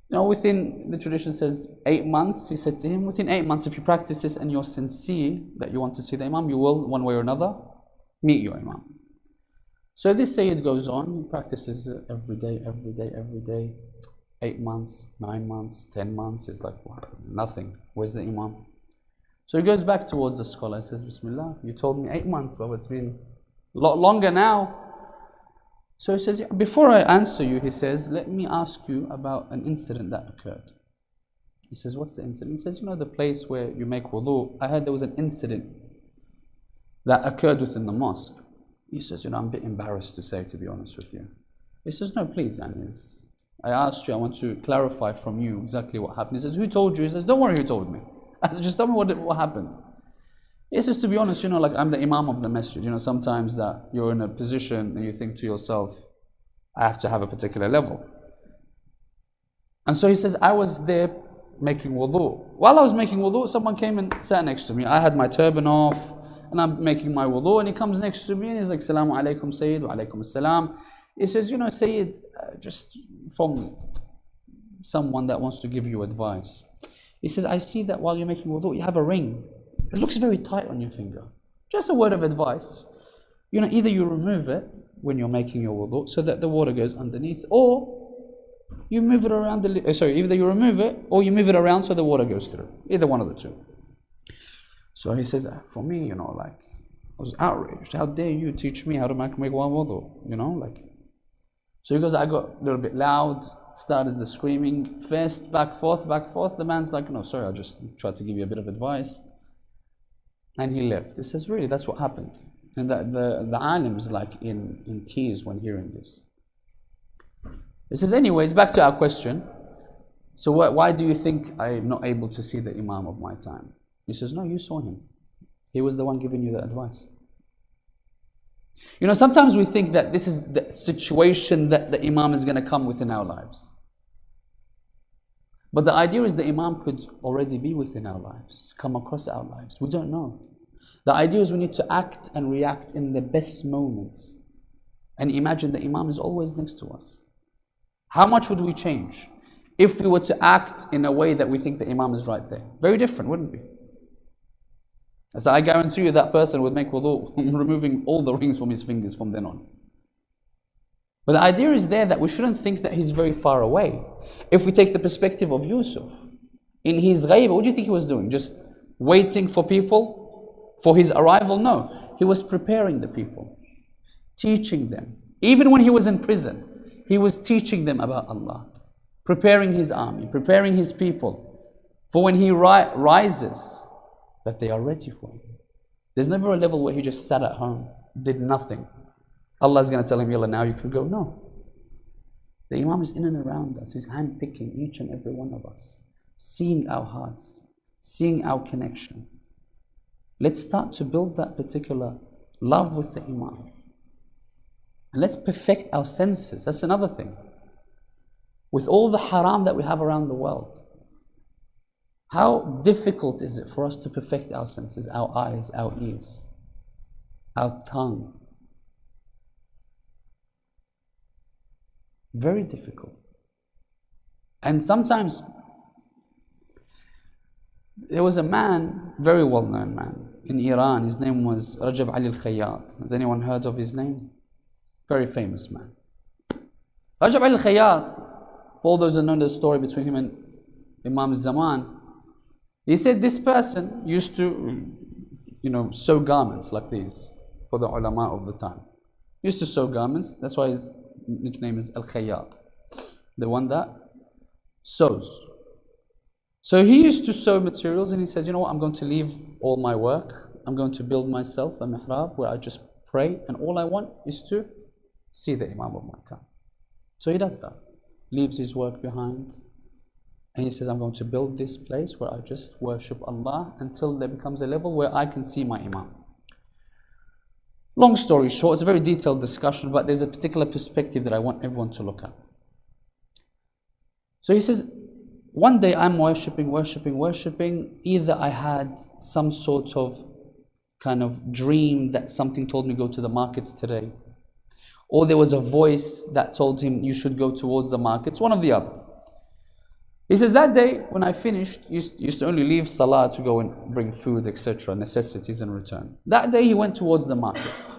You know, within, the tradition says 8 months, he said to him, within 8 months, if you practice this and you're sincere that you want to see the Imam, you will, one way or another, meet your Imam. So this Sayyid goes on, he practices it every day. 8 months, 9 months, 10 months, it's like, wow, nothing. Where's the Imam? So he goes back towards the scholar and says, Bismillah, you told me 8 months, but it's been a lot longer now. So he says, before I answer you, he says, let me ask you about an incident that occurred. He says, what's the incident? He says, you know the place where you make wudu, I heard there was an incident that occurred within the mosque. He says, you know, I'm a bit embarrassed to say, to be honest with you. He says, no, please, Anis. I asked you, I want to clarify from you exactly what happened. He says, who told you? He says, don't worry who told me. I said, just tell me what happened. He says, to be honest, you know, like I'm the Imam of the masjid. You know, sometimes that you're in a position and you think to yourself, I have to have a particular level. And so he says, I was there making wudu. While I was making wudu, someone came and sat next to me. I had my turban off and I'm making my wudu, and he comes next to me and he's like, Assalamu alaikum Sayyid, wa alaikum assalam. He says, you know, Sayyid, just from someone that wants to give you advice. He says, I see that while you're making wudu, you have a ring. It looks very tight on your finger. Just a word of advice. You know, either you remove it when you're making your wudu so that the water goes underneath, or you move it around either you remove it or you move it around so the water goes through. Either one of the two. So he says, for me, you know, like, I was outraged. How dare you teach me how to make one wudu, you know, like. So he goes, I got a little bit loud, started the screaming, fist, back, forth. The man's like, no, sorry, I just tried to give you a bit of advice. And he left. He says, really, that's what happened. And the alim's like in tears when hearing this. He says, anyways, back to our question. So why do you think I'm not able to see the Imam of my time? He says, no, you saw him. He was the one giving you the advice. You know, sometimes we think that this is the situation that the Imam is going to come within our lives. But the idea is the Imam could already be within our lives, come across our lives. We don't know. The idea is we need to act and react in the best moments. And imagine the Imam is always next to us. How much would we change if we were to act in a way that we think the Imam is right there? Very different, wouldn't we? So I guarantee you that person would make wudu, removing all the rings from his fingers from then on. But the idea is there that we shouldn't think that he's very far away. If we take the perspective of Yusuf, in his ghaib, what do you think he was doing? Just waiting for people for his arrival? No, he was preparing the people, teaching them. Even when he was in prison, he was teaching them about Allah, preparing his army, preparing his people for when he rises, that they are ready for him. There's never a level where he just sat at home, did nothing. Allah's going to tell him, Yalla, now you can go. No. The Imam is in and around us. He's handpicking each and every one of us, seeing our hearts, seeing our connection. Let's start to build that particular love with the Imam. And let's perfect our senses. That's another thing. With all the haram that we have around the world, how difficult is it for us to perfect our senses, our eyes, our ears, our tongue? Very difficult. And sometimes, there was a man, very well-known man, in Iran. His name was Rajab Ali al-Khayyat. Has anyone heard of his name? Very famous man. Rajab Ali al-Khayyat, for all those who know the story between him and Imam al-Zaman, he said this person used to, sew garments like these for the ulama of the time. He used to sew garments. That's why his nickname is Al-Khayyat, the one that sews. So he used to sew materials, and he says, you know what, I'm going to leave all my work. I'm going to build myself a mihrab where I just pray, and all I want is to see the Imam of my time. So he does that, leaves his work behind, and he says, I'm going to build this place where I just worship Allah until there becomes a level where I can see my Imam. Long story short, it's a very detailed discussion, but there's a particular perspective that I want everyone to look at. So he says, one day I'm worshipping. Either I had some sort of kind of dream that something told me go to the markets today, or there was a voice that told him you should go towards the markets, one of the other. He says, that day when I finished, used to only leave Salah to go and bring food, etc., necessities, and return. That day he went towards the markets.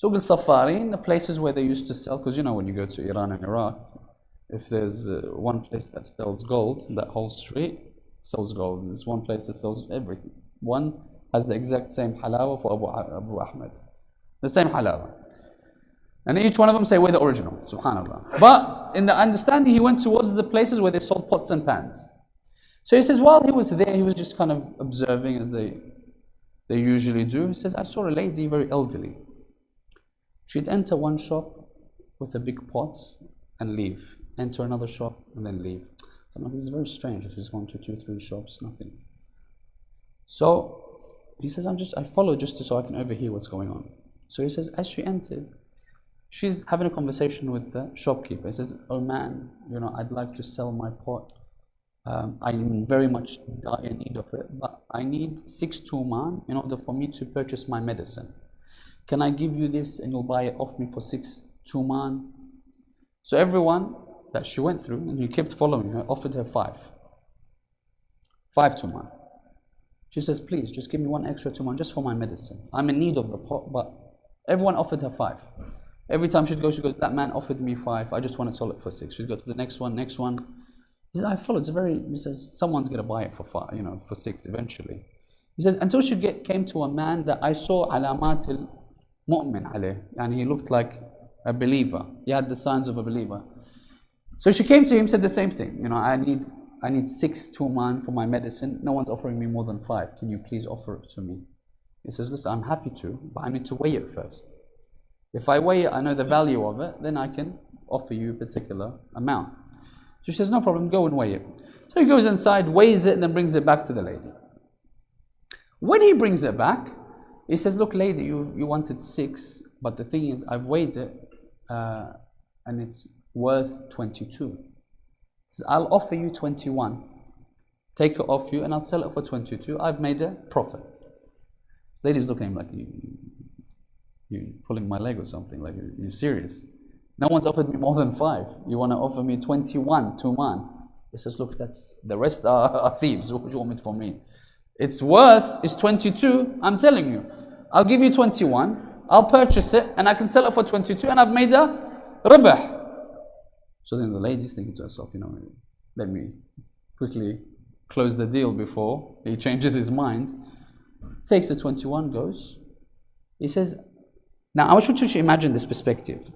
Suq al-Safarin, the places where they used to sell, because you know when you go to Iran and Iraq, if there's one place that sells gold, that whole street sells gold. There's one place that sells everything. One has the exact same halawa for Abu Ahmed. The same halawa. And each one of them say, we're the original, subhanAllah. But in the understanding, he went towards the places where they sold pots and pans. So he says, while he was there, he was just kind of observing as they usually do. He says, I saw a lady, very elderly. She'd enter one shop with a big pot and leave. Enter another shop and then leave. So I'm like, this is very strange. She's gone to 2, 3 shops, nothing. So he says, I followed just so I can overhear what's going on. So he says, as she entered, she's having a conversation with the shopkeeper. He says, oh man, I'd like to sell my pot. I'm very much in need of it, but I need 6 tuman in order for me to purchase my medicine. Can I give you this and you'll buy it off me for 6 tuman? So everyone that she went through, and he kept following her, offered her 5 tuman. She says, please, just give me 1 extra tuman just for my medicine. I'm in need of the pot, but everyone offered her 5. Every time she'd go, she goes, that man offered me 5, I just want to sell it for 6. She'd go to the next one. He says, I followed, he says, someone's going to buy it for 5, for 6 eventually. He says, until she came to a man that I saw alamat al-mu'min alayh, and he looked like a believer. He had the signs of a believer. So she came to him, said the same thing. I need 6 tuman for my medicine. No one's offering me more than 5. Can you please offer it to me? He says, listen, I'm happy to, but I need to weigh it first. If I weigh it, I know the value of it, then I can offer you a particular amount. So she says, no problem, go and weigh it. So he goes inside, weighs it, and then brings it back to the lady. When he brings it back, he says, look lady, you wanted 6, but the thing is, I've weighed it, and it's worth 22. He says, I'll offer you 21. Take it off you, and I'll sell it for 22. I've made a profit. The lady's looking at him like, you're pulling my leg or something, like, you're serious? No one's offered me more than 5. You want to offer me 21 tuman? He says, look, the rest are thieves. What do you want it for me? Its worth is 22. I'm telling you, I'll give you 21. I'll purchase it and I can sell it for 22, and I've made a ribah. So then the lady's thinking to herself, let me quickly close the deal before he changes his mind. Takes the 21, goes. He says, now I want you to imagine this perspective.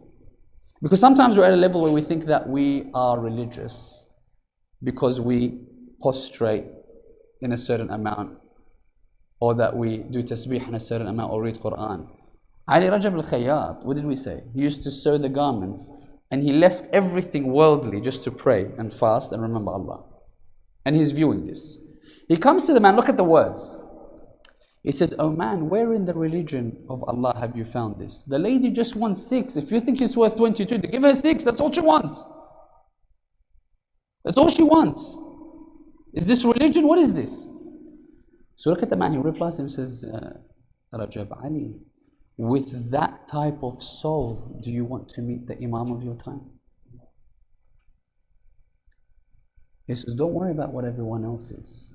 Because sometimes we're at a level where we think that we are religious because we prostrate in a certain amount, or that we do tasbih in a certain amount, or read Quran. Ali Rajab al-Khayyat, what did we say? He used to sew the garments, and he left everything worldly just to pray and fast and remember Allah. And he's viewing this. He comes to the man, look at the words. He says, oh man, where in the religion of Allah have you found this? The lady just wants 6. If you think it's worth 22, give her 6. That's all she wants. That's all she wants. Is this religion? What is this? So look at the man. He replies and says, Rajab Ali, with that type of soul, do you want to meet the Imam of your time? He says, don't worry about what everyone else is.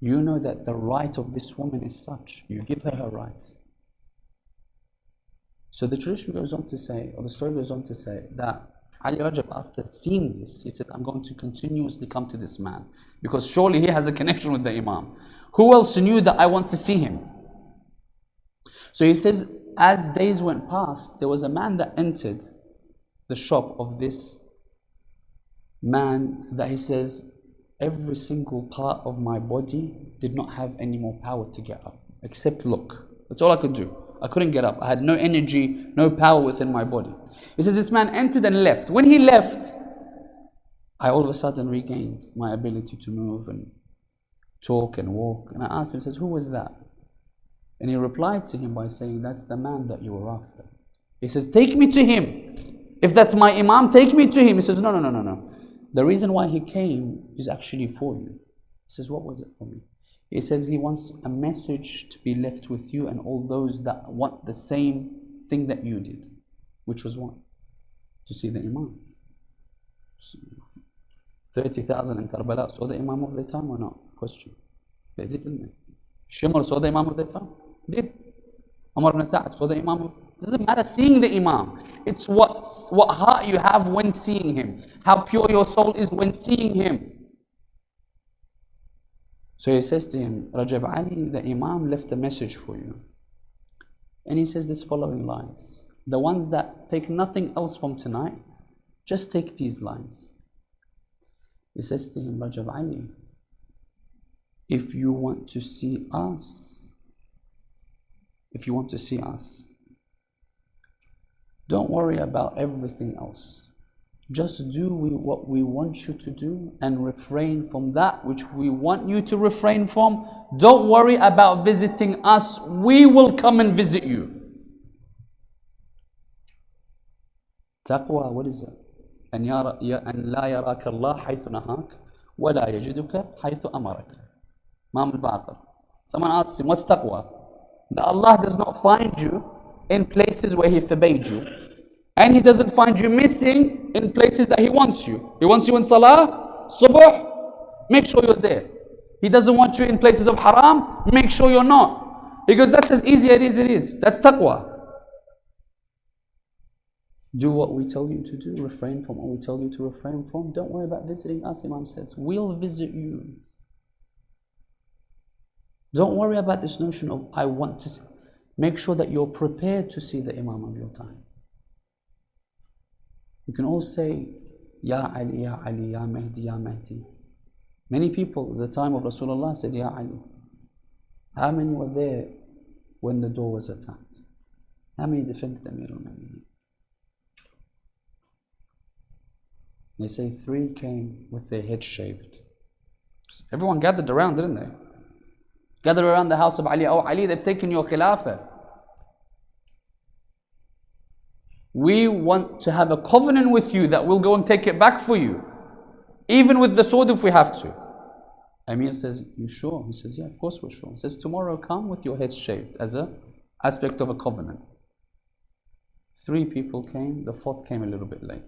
You know that the right of this woman is such. You give her her rights. So the tradition goes on to say, or the story goes on to say, that Ali Rajab, after seeing this, he said, I'm going to continuously come to this man, because surely he has a connection with the Imam. Who else knew that I want to see him? So he says, as days went past, there was a man that entered the shop of this man that he says, every single part of my body did not have any more power to get up, except look. That's all I could do. I couldn't get up. I had no energy, no power within my body. He says, this man entered and left. When he left, I all of a sudden regained my ability to move and talk and walk. And I asked him, he says, who was that? And he replied to him by saying, that's the man that you were after. He says, take me to him. If that's my Imam, take me to him. He says, no. The reason why he came is actually for you. He says, what was it for me? He says he wants a message to be left with you and all those that want the same thing that you did. Which was what? To see the Imam. 30,000 in Karbala saw the Imam of their time or not? Question. They did, didn't they? Shimr saw the Imam of their time? Did. Umar ibn Sa'd saw the Imam. It doesn't matter seeing the Imam. It's what heart you have when seeing him. How pure your soul is when seeing him. So he says to him, Rajab Ali, the Imam left a message for you. And he says this following lines. The ones that take nothing else from tonight, just take these lines. He says to him, Rajab Ali, if you want to see us, don't worry about everything else. Just do what we want you to do and refrain from that which we want you to refrain from. Don't worry about visiting us. We will come and visit you. Taqwa, what is it? أن لا يراك الله حيث نهاك ولا يجدك حيث أمرك. Imam al-Baqir. Someone asks him, what's taqwa? That Allah does not find you in places where He forbade you. And He doesn't find you missing in places that He wants you. He wants you in salah, subuh, make sure you're there. He doesn't want you in places of haram, make sure you're not. He goes, that's as easy as it is. That's taqwa. Do what we tell you to do, refrain from what we tell you to refrain from. Don't worry about visiting us, Imam says. We'll visit you. Don't worry about this notion of, I want to see. Make sure that you're prepared to see the Imam of your time. You can all say, Ya Ali, Ya Ali, Ya Mahdi, Ya Mahdi. Many people at the time of Rasulullah said, Ya Ali. How many were there when the door was attacked? How many defended Amir al-Mu'mineen? They say 3 came with their heads shaved. Everyone gathered around, didn't they? Gathered around the house of Ali. Oh, Ali, they've taken your khilafah. We want to have a covenant with you that we'll go and take it back for you. Even with the sword if we have to. Amir says, you sure? He says, yeah, of course we're sure. He says, tomorrow come with your heads shaved as an aspect of a covenant. 3 people came, the 4th came a little bit late.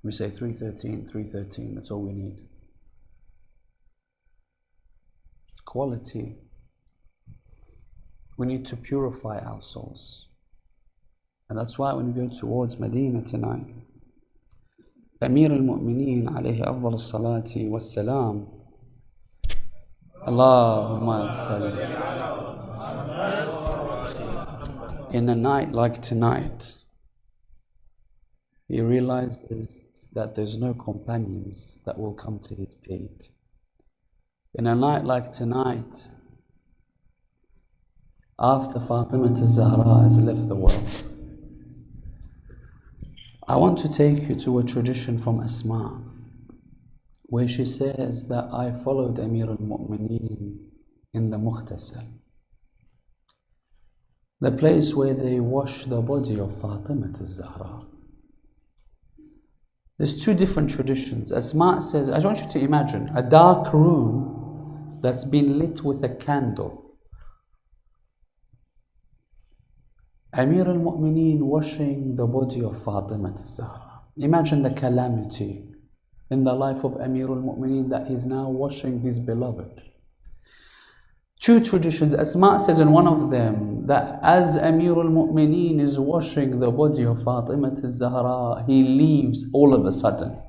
We say 313, that's all we need. Quality. We need to purify our souls. And that's why when we go towards Medina tonight, Amir al-Mu'mineen alayhi afdal as-salati was-salam, Allahumma salli. In a night like tonight, he realizes that there's no companions that will come to his aid. In a night like tonight, after Fatimiyya az-Zahra has left the world, I want to take you to a tradition from Asma, where she says that I followed Amir al-Mu'mineen in the Mukhtasar, the place where they wash the body of Fatimiyya az-Zahra. There's 2 different traditions. Asma says, I want you to imagine a dark room that's been lit with a candle. Amir al-Mu'mineen washing the body of Fatimiyya az-Zahra. Imagine the calamity in the life of Amir al-Mu'mineen that he's now washing his beloved. 2 traditions. Asma says in one of them that as Amir al-Mu'mineen is washing the body of Fatimiyya az-Zahra, he leaves all of a sudden,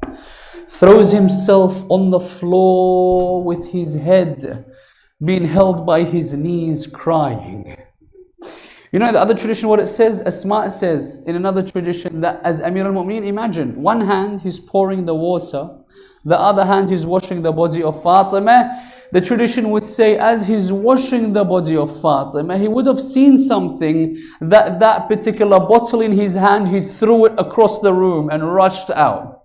throws himself on the floor with his head being held by his knees, crying. You know the other tradition, what it says? Asma says in another tradition that as Amir al-Mu'mineen, imagine, one hand he's pouring the water, the other hand he's washing the body of Fatima. the tradition would say as he's washing the body of Fatima, he would have seen something that particular bottle in his hand, he threw it across the room and rushed out.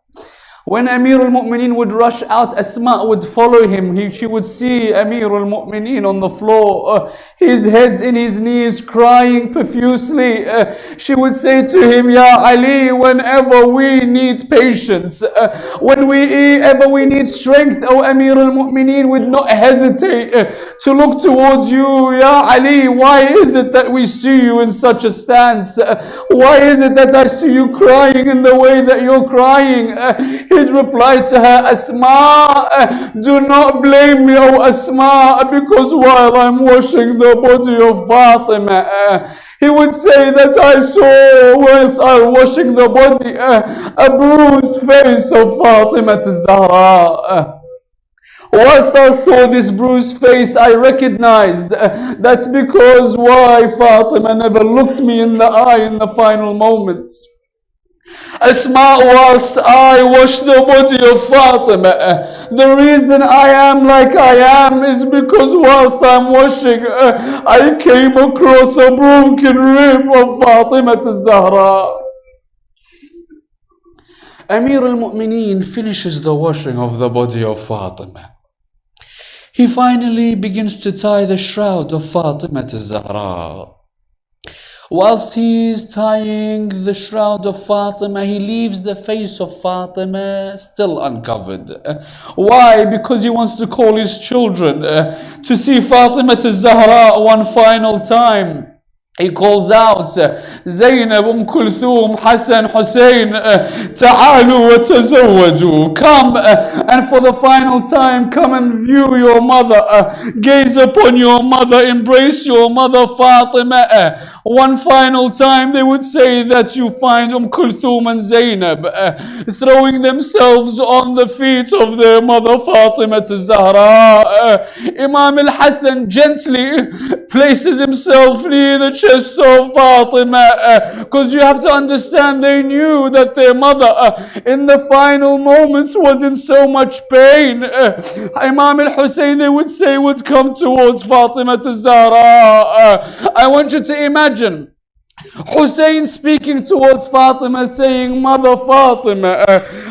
When Amir al-Mu'mineen would rush out, Asma would follow him. She would see Amir al-Mu'mineen on the floor, his head's in his knees, crying profusely. She would say to him, Ya Ali, whenever we need patience, whenever we need strength, O Amir al-Mu'mineen, would not hesitate to look towards you. Ya Ali, why is it that we see you in such a stance? Why is it that I see you crying in the way that you're crying? He'd reply to her, Asma, do not blame me, O Asma, because while I'm washing the body of Fatima, he would say that I saw, whilst I was washing the body, a bruised face of Fatima Zahra. Whilst I saw this bruised face, I recognized that's because why Fatima never looked me in the eye in the final moments. Asma, whilst I wash the body of Fatima, the reason I am like I am is because whilst I'm washing, I came across a broken rib of Fatima Zahra. Amir al-Mu'mineen finishes the washing of the body of Fatima. He finally begins to tie the shroud of Fatima Zahra. Whilst he is tying the shroud of Fatima, he leaves the face of Fatima still uncovered. Why? Because he wants to call his children to see Fatima Zahra one final time. He calls out, Zainab, Kulthum, Hassan, Hussein, Ta'alu wa tazawwaju. Come and for the final time, come and view your mother. Gaze upon your mother, embrace your mother Fatima. One final time they would say that you find Kulthum and Zainab throwing themselves on the feet of their mother Fatima Zahra. Imam al-Hassan gently places himself near the chest of Fatima, because you have to understand they knew that their mother in the final moments was in so much pain. Imam al-Hussein, they would say, would come towards Fatima Zahra. I want you to imagine Hussein speaking towards Fatima, saying, Mother Fatima,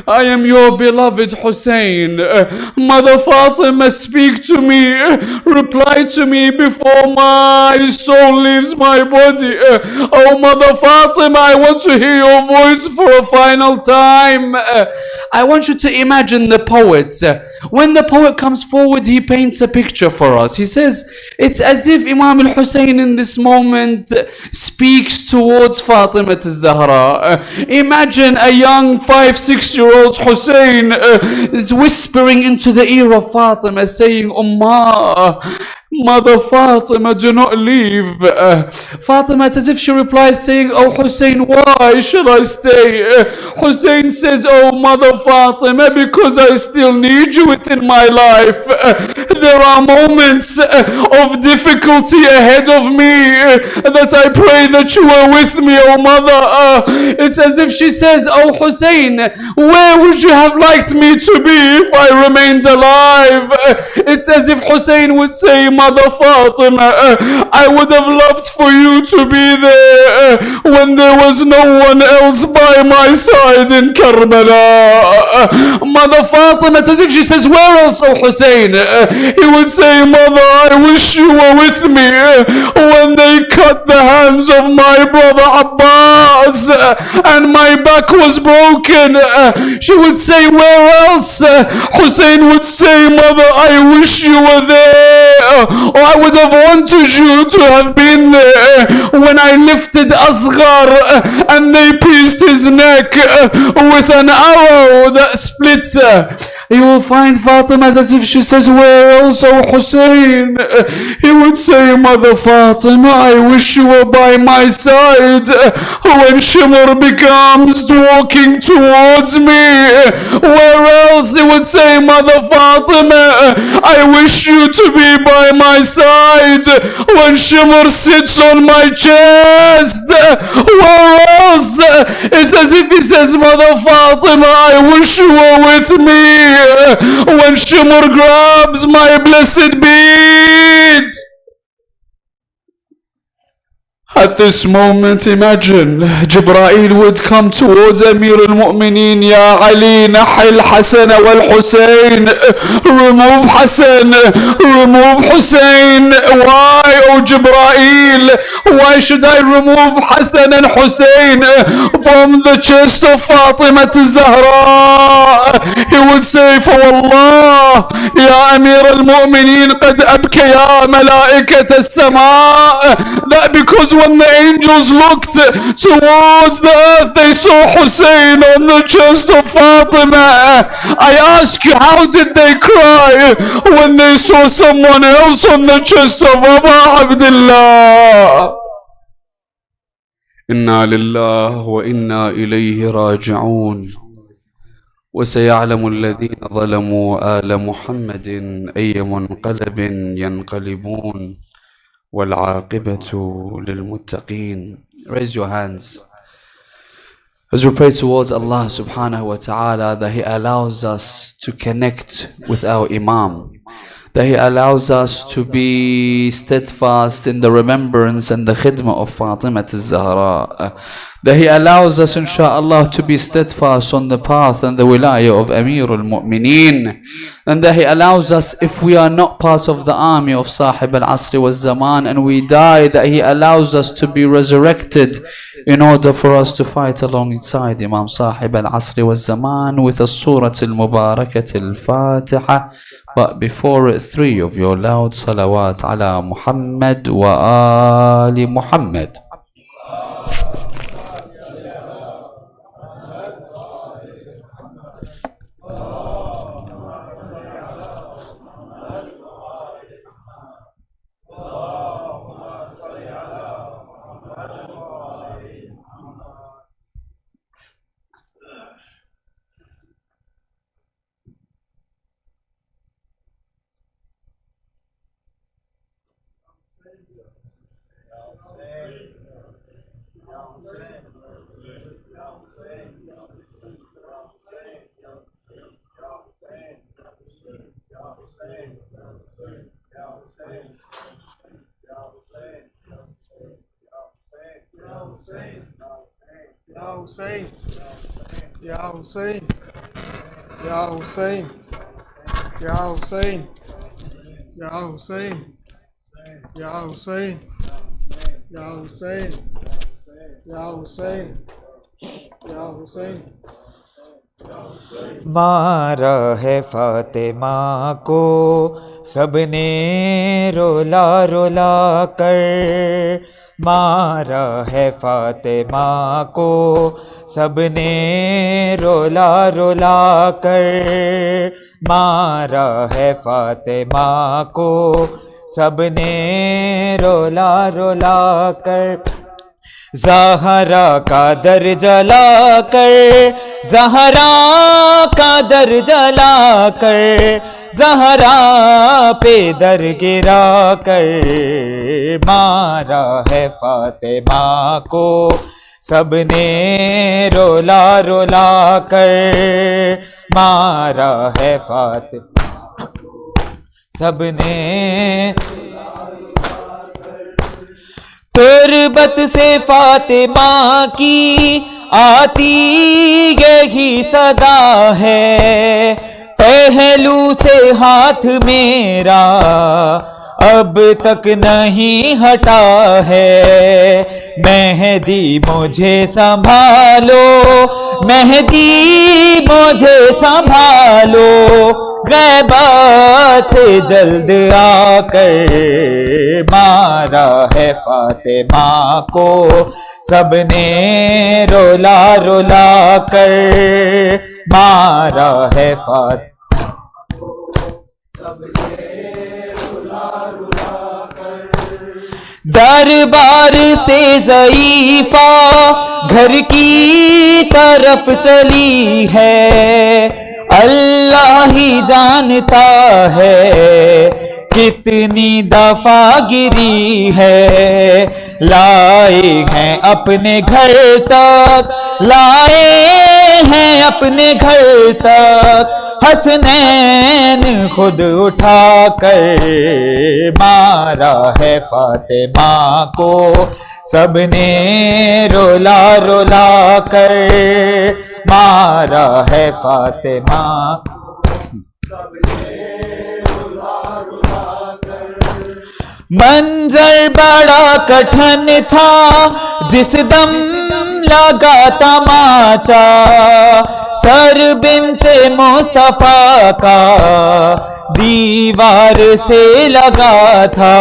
I am your beloved Hussein. Mother Fatima, speak to me, reply to me before my soul leaves my body. Oh Mother Fatima, I want to hear your voice for a final time. I want you to imagine the poet. When the poet comes forward, he paints a picture for us. He says, it's as if Imam al-Hussein in this moment speaks towards Fatima Zahra. Imagine a young 5-6-year-old Hussein is whispering into the ear of Fatima, saying, Ummah, Mother Fatima, do not leave. Fatima, it's as if she replies saying, Oh Hussein, why should I stay? Hussein says, Oh Mother Fatima, because I still need you within my life. There are moments of difficulty ahead of me that I pray that you are with me, oh Mother. It's as if she says, Oh Hussein, where would you have liked me to be if I remained alive? It's as if Hussein would say, Mother Fatima, I would have loved for you to be there when there was no one else by my side in Karbala. Mother Fatima, it's as if she says, where else, oh Hussein? He would say, Mother, I wish you were with me when they cut the hands of my brother Abbas and my back was broken. She would say, where else? Hussein would say, Mother, I wish you were there. Or I would have wanted you to have been there when I lifted Asghar and they pierced his neck with an arrow that splits. You will find Fatima as if she says, where else, oh Hussein? He would say, Mother Fatima, I wish you were by my side when Shimur becomes walking towards me. Where else? He would say, Mother Fatima, I wish you to be by my side when Shimur sits on my chest. Where else? It's as if he says, Mother Fatima, I wish you were with me when Shumur grabs my blessed bead. At this moment, imagine Jibreel would come towards Amir al-Mu'mineen, Ya Ali, Nahil Hassan wal Hussein, remove Hassan, remove Hussein. Why, oh Jibreel? Why should I remove Hassan and Hussein from the chest of Fatima al-Zahra? He would say, for Allah, Ya Amir al-Mu'mineen, قد أبكيا ملائكة السماء. That because when the angels looked towards the earth, they saw Hussein on the chest of Fatima. I ask you, how did they cry when they saw someone else on the chest of Abu Abdullah? Inna lillah wa inna ilayhi raji'un. وسيعلم الذين ظلموا آل محمد أي منقلب ينقلبون والعاقبة للمتقين. Raise your hands as we pray towards Allah subhanahu wa ta'ala that He allows us to connect with our Imam, that He allows us to be steadfast in the remembrance and the khidmah of Fatima al-Zahra, that He allows us insha'Allah to be steadfast on the path and the wilayah of Amir al-Mu'mineen, and that He allows us, if we are not part of the army of Sahib al-Asri wal-Zaman and we die, that He allows us to be resurrected in order for us to fight alongside Imam Sahib al-Asri wal-Zaman with a surah al-Mubarakat al-Fatiha. But before it, 3 of your loud salawat ala Muhammad wa ali Muhammad. Hussein, Ya Hussein, Ya Hussein, Ya Hussein, Ya Hussein, Ya Hussein, Ya Hussein, Ya Hussein, Ya Hussein. मारा है फातिमा को सबने रोला रोला कर, मारा है फातिमा को सबने रोला रोला कर, मारा है फातिमा को सबने रोला रोला कर। ज़हरा का दर जला कर, ज़हरा का दर जला कर, ज़हरा पे दर गिरा कर, मारा है फातिमा को सबने रोला रोला कर, मारा है फातिमा सबने। तुरबत से फातिमा की आती यही सदा है, पहलू से हाथ मेरा अब तक नहीं हटा है। मेहदी मुझे संभालो, मेहदी मुझे संभालो, गैबत से जल्द आकर, मारा है फातिमा को सबने रोला रोला कर, मारा है फातिमा सबने रोला रोला कर। दरबार से ज़ईफ़ा घर की तरफ चली है, अल्लाह ही जानता है कितनी दफा गिरी है। لائے ہیں اپنے گھر تک، لائے ہیں اپنے گھر تک، حسنین خود اٹھا کر مارا ہے فاطمہ کو، سب نے رولا رولا کر مارا ہے فاطمہ۔ منظر بڑا کٹھن تھا جس دم لگا تماچا، سر بنت مصطفیٰ کا دیوار سے لگا تھا،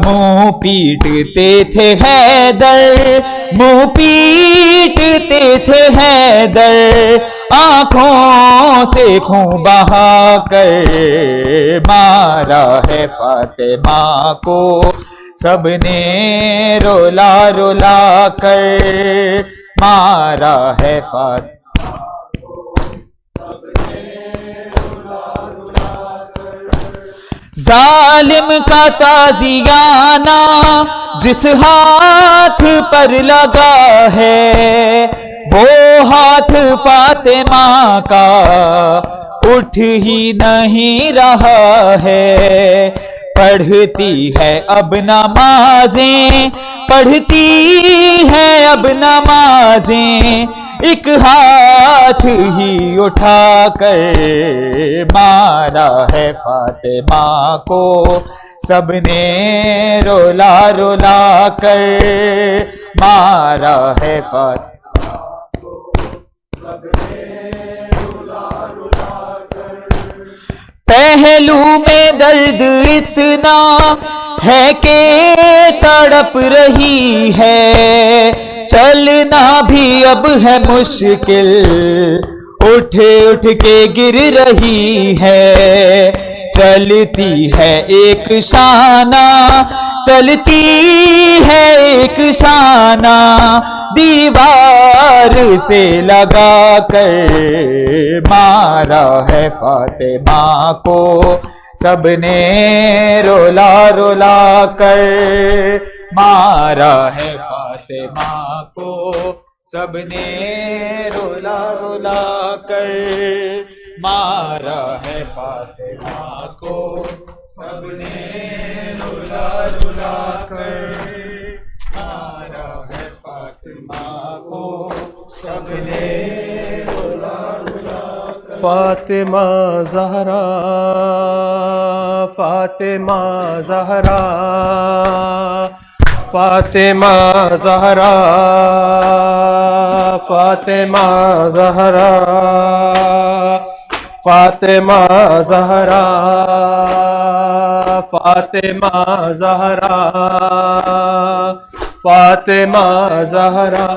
منہ پیٹتے تھے حیدر، منہ پیٹتے تھے حیدر، آنکھوں سے خون بہا کر مارا ہے فاطمہ کو، سب نے رولا رولا کر مارا ہے فاطمہ۔ ظالم کا تازیانہ جس ہاتھ پر لگا ہے، وہ ہاتھ فاطمہ کا اٹھ ہی نہیں رہا ہے، پڑھتی ہے اب نمازیں، پڑھتی ہے اب نمازیں، ایک ہاتھ ہی اٹھا کر مارا ہے فاطمہ کو، سب نے رولا رولا کر مارا ہے فاطمہ۔ پہلو میں درد اتنا ہے کہ تڑپ رہی ہے، چلنا بھی اب ہے مشکل، اٹھ اٹھ کے گر رہی ہے، چلتی ہے ایک شانہ، چلتی ہے ایک شانہ، دیوار سے لگا کر مارا ہے فاطمہ کو، سب نے رولا رولا کر مارا ہے فاطمہ کو، سب نے رولا رولا کر مارا ہے فاطمہ کو، سب نے رولا رولا کر مارا ہے فاطمہ کو، سب نے رولا رولا کر۔ فاطمہ زہرا، فاطمہ زہرا، فاطمہ زہرا، فاطمہ زہرا، فاطمہ زہرا، فاطمہ زہرا، فاطمہ زہرا،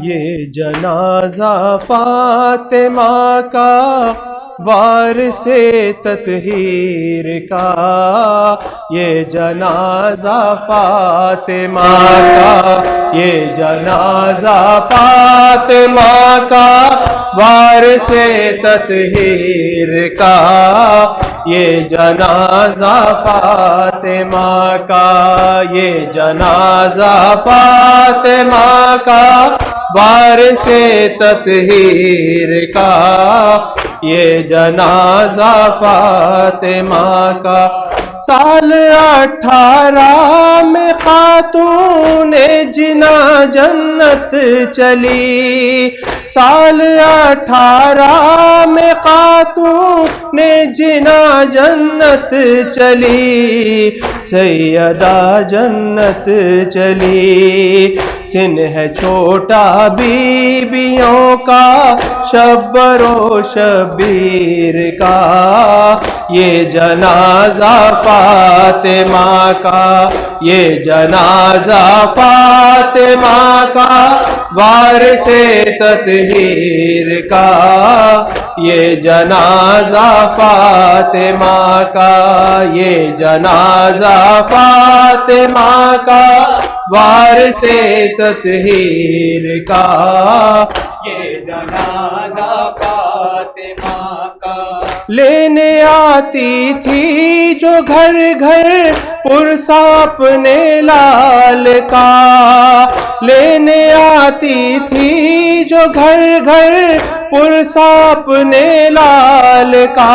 یہ جنازہ فاطمہ کا وارث تطہیر کا، یہ جنازہ فاطمہ کا، یہ جنازہ فاطمہ کا وارث تطہیر کا، یہ جنازہ فاطمہ کا، یہ جنازہ فاطمہ کا وارث تطہیر کا، یہ جنازہ فاطمہ کا۔ سال 18 میں خاتون جنا جنت چلی، سال 18 میں خاتون جنا جنت چلی، سیدہ جنت چلی، سن ہے چھوٹا بیبیوں کا، شبر و شبیر کا، یہ جنازہ فاطمہ کا، یہ جنازہ فاطمہ کا وارث تطہیر کا، یہ جنازہ فاطمہ کا، یہ جنازہ فاطمہ کا وارث تطہیر کا، یہ جنازہ فاطمہ کا۔ لینے آتی تھی جو گھر گھر پرسا اپنے لال کا، لینے آتی تھی جو گھر گھر پرسا اپنے لال کا،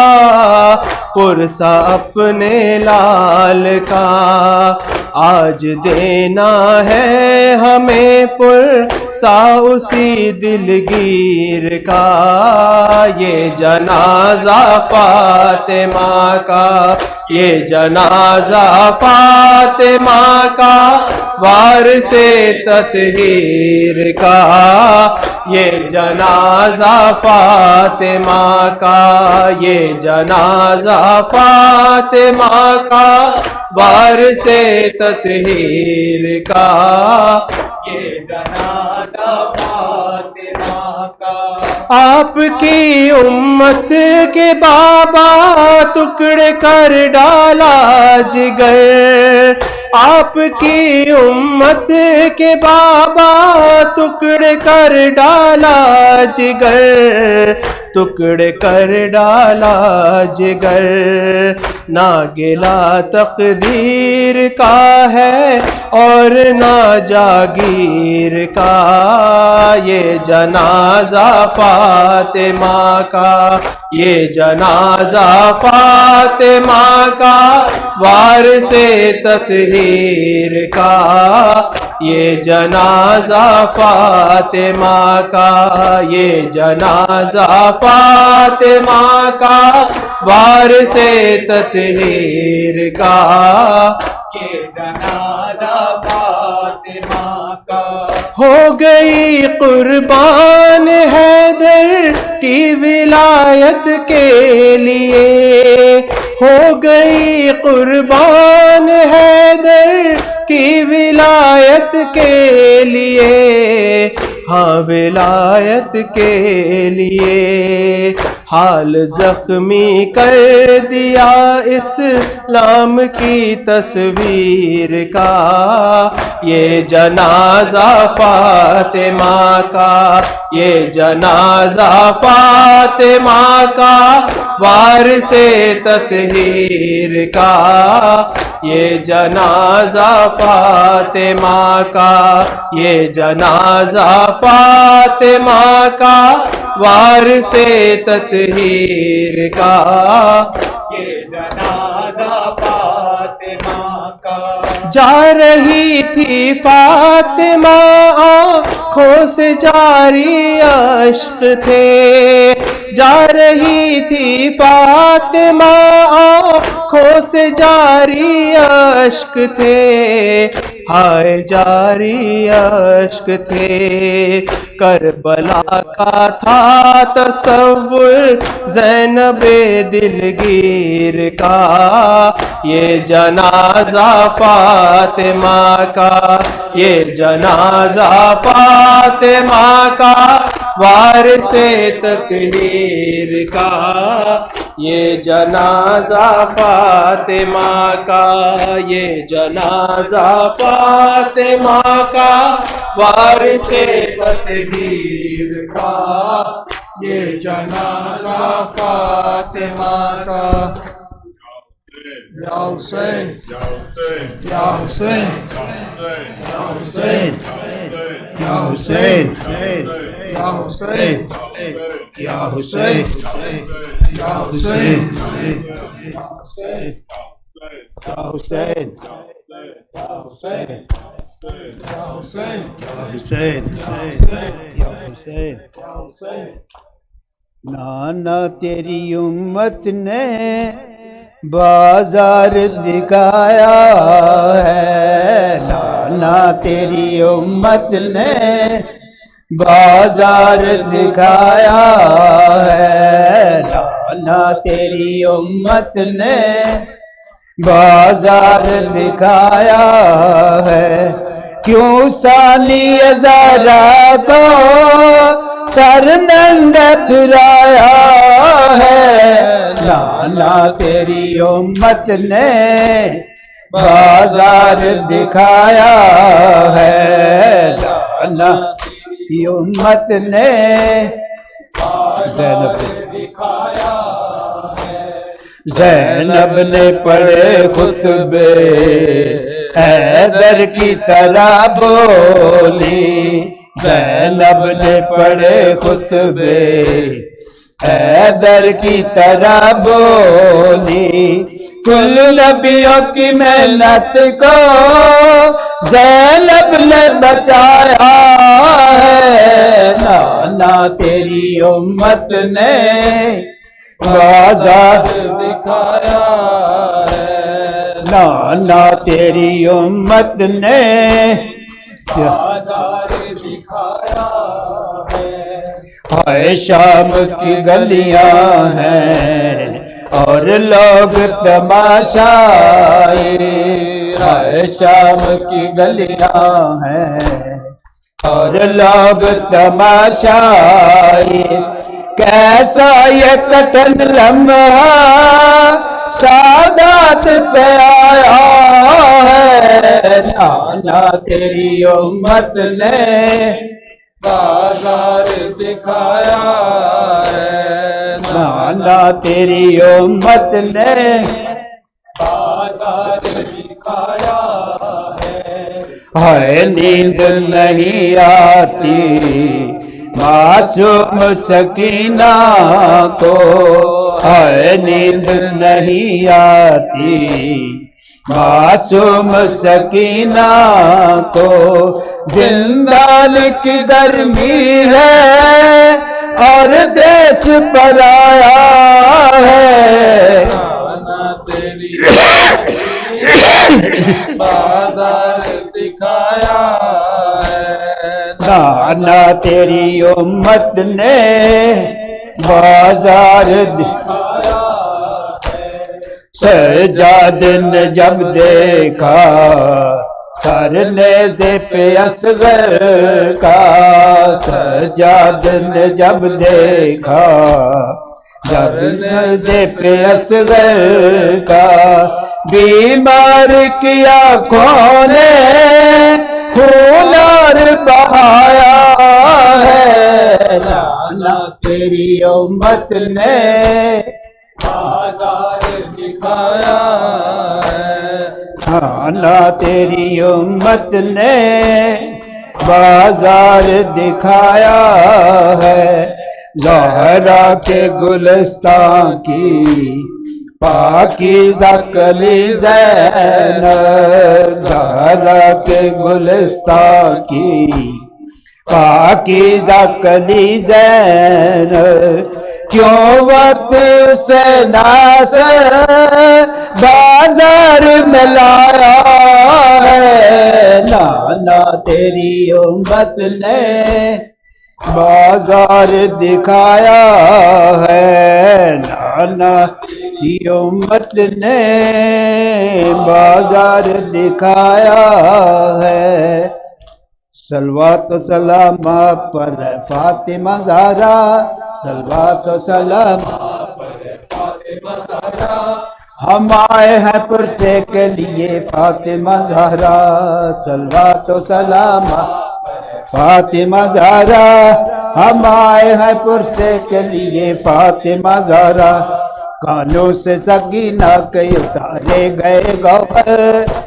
پرسا اپنے لال کا، آج دینا ہے ہمیں پرسا اسی دلگیر کا، یہ جنازہ فاطمہ کا، یہ جنازہ فاطمہ کا، وارث تطہیر کا، یہ جنازہ فاطمہ کا، یہ جنازہ فاطمہ کا، وارث تطہیر کا، یہ جنازہ فاطمہ کا۔ آپ کی امت کے بابا ٹکڑے کر ڈالا جگر، آپ کی امت کے بابا ٹکڑے کر ڈالا جگر، ٹکڑے کر ڈالا جگر، نہ گلا تقدیر کا ہے اور نہ جاگیر کا، یہ جنازہ فاطمہ کا، یہ جنازہ فاطمہ کا، وارث تطہیر کا، یہ جنازہ فاطمہ کا، یہ جنازہ فاطمہ کا، وارث تطہیر کا، یہ جنازہ فاطمہ کا۔ ہو گئی قربان حیدر کی ولایت کے لیے، ہو گئی قربان حیدر کی ولایت کے لیے، ہاں ولایت کے لیے، حال زخمی کر دیا اسلام کی تصویر کا، یہ جنازہ فاطمہ کا، یہ جنازہ فاطمہ کا، وارث تطہیر کا، یہ جنازہ فاطمہ کا، یہ جنازہ فاطمہ کا، وارث تطہیر کا، یہ جنازہ فاطمہ کا۔ جا رہی تھی فاطمہ آنکھوں سے جاری اشک تھے، جا رہی تھی فاطمہ آنکھوں سے جاری اشک تھے، ہائے جاری اشک تھے، کربلا کا تھا تصور زینب دلگیر کا، یہ جنازہ فاطمہ کا، یہ جنازہ فاطمہ کا، وارث تطہیر کا، یہ جنازہ فاطمہ کا، یہ جنازہ فاطمہ کا، وارث تطہیر کا، یہ جنازہ فاطمہ کا۔ یا حسین یا حسین یا حسین یا حسین یا حسین یا حسین یا حسین یا حسین یا حسین۔ نانا تیری امت نے بازار دکھایا ہے، نانا تیری امت نے بازار دکھایا ہے، نانا تیری امت نے بازار دکھایا ہے، کیوں سالی زہرا کو سر ننگا پھرایا ہے، نانا تیری امت نے بازار دکھایا ہے، نانا تیری امت نے بازار دکھایا ہے۔ زینب نے پڑھے خطبے حیدر کی طرح بولی زینب نے پڑھے خطبے حیدر کی طرح بولی کل نبیوں کی محنت کو زینب نے بچایا ہے نانا تیری امت نے بازار دکھایا ہے نانا تیری امت نے بازار دکھایا ہے ہائے شام کی گلیاں ہیں اور لوگ تماشائی ہائے شام کی گلیاں ہیں اور لوگ تماشائی کیسا یہ کٹن لمحہ سعادت پہ آیا ہے نانا تیری امت نے بازار دکھایا ہے نانا تیری امت نے بازار دکھایا ہے ہائے نیند نہیں آتی معصوم سکینہ کو ہائے نیند نہیں آتی معصوم سکینہ کو زندان کی گرمی ہے اور دیش پر آیا ہے نانا تیری بازار دکھایا ہے نانا تیری امت نے بازار دکھایا ہے سجاد نے جب دیکھا سر نیزے پہ اصغر کا سجاد نے جب دیکھا سر نیزے پہ اصغر کا بیمار کی آنکھوں نے خون اور بہایا ہے نانا تیری امت نے بازار دکھایا ہے نانا تیری امت نے بازار دکھایا ہے زہرا کے گلستان کی پاکیزہ کلی زینب زہرا کے گلستان کی پاکیزہ کلی زینب کیوں وقت سے ناصر بازار میں لایا ہے نانا تیری امت نے بازار دکھایا ہے نانا تیری امت نے بازار دکھایا ہے صلوات و سلام آپ پر فاطمہ زہرا صلوات و سلام آپ پر فاطمہ زہرا ہم آئے ہیں پرسے کے لیے فاطمہ زہرا صلوات و سلام فاطمہ زہرا ہم آئے ہیں پرسے کے لیے فاطمہ زہرا کانوں سے سکینہ کے اتارے گئے گوہر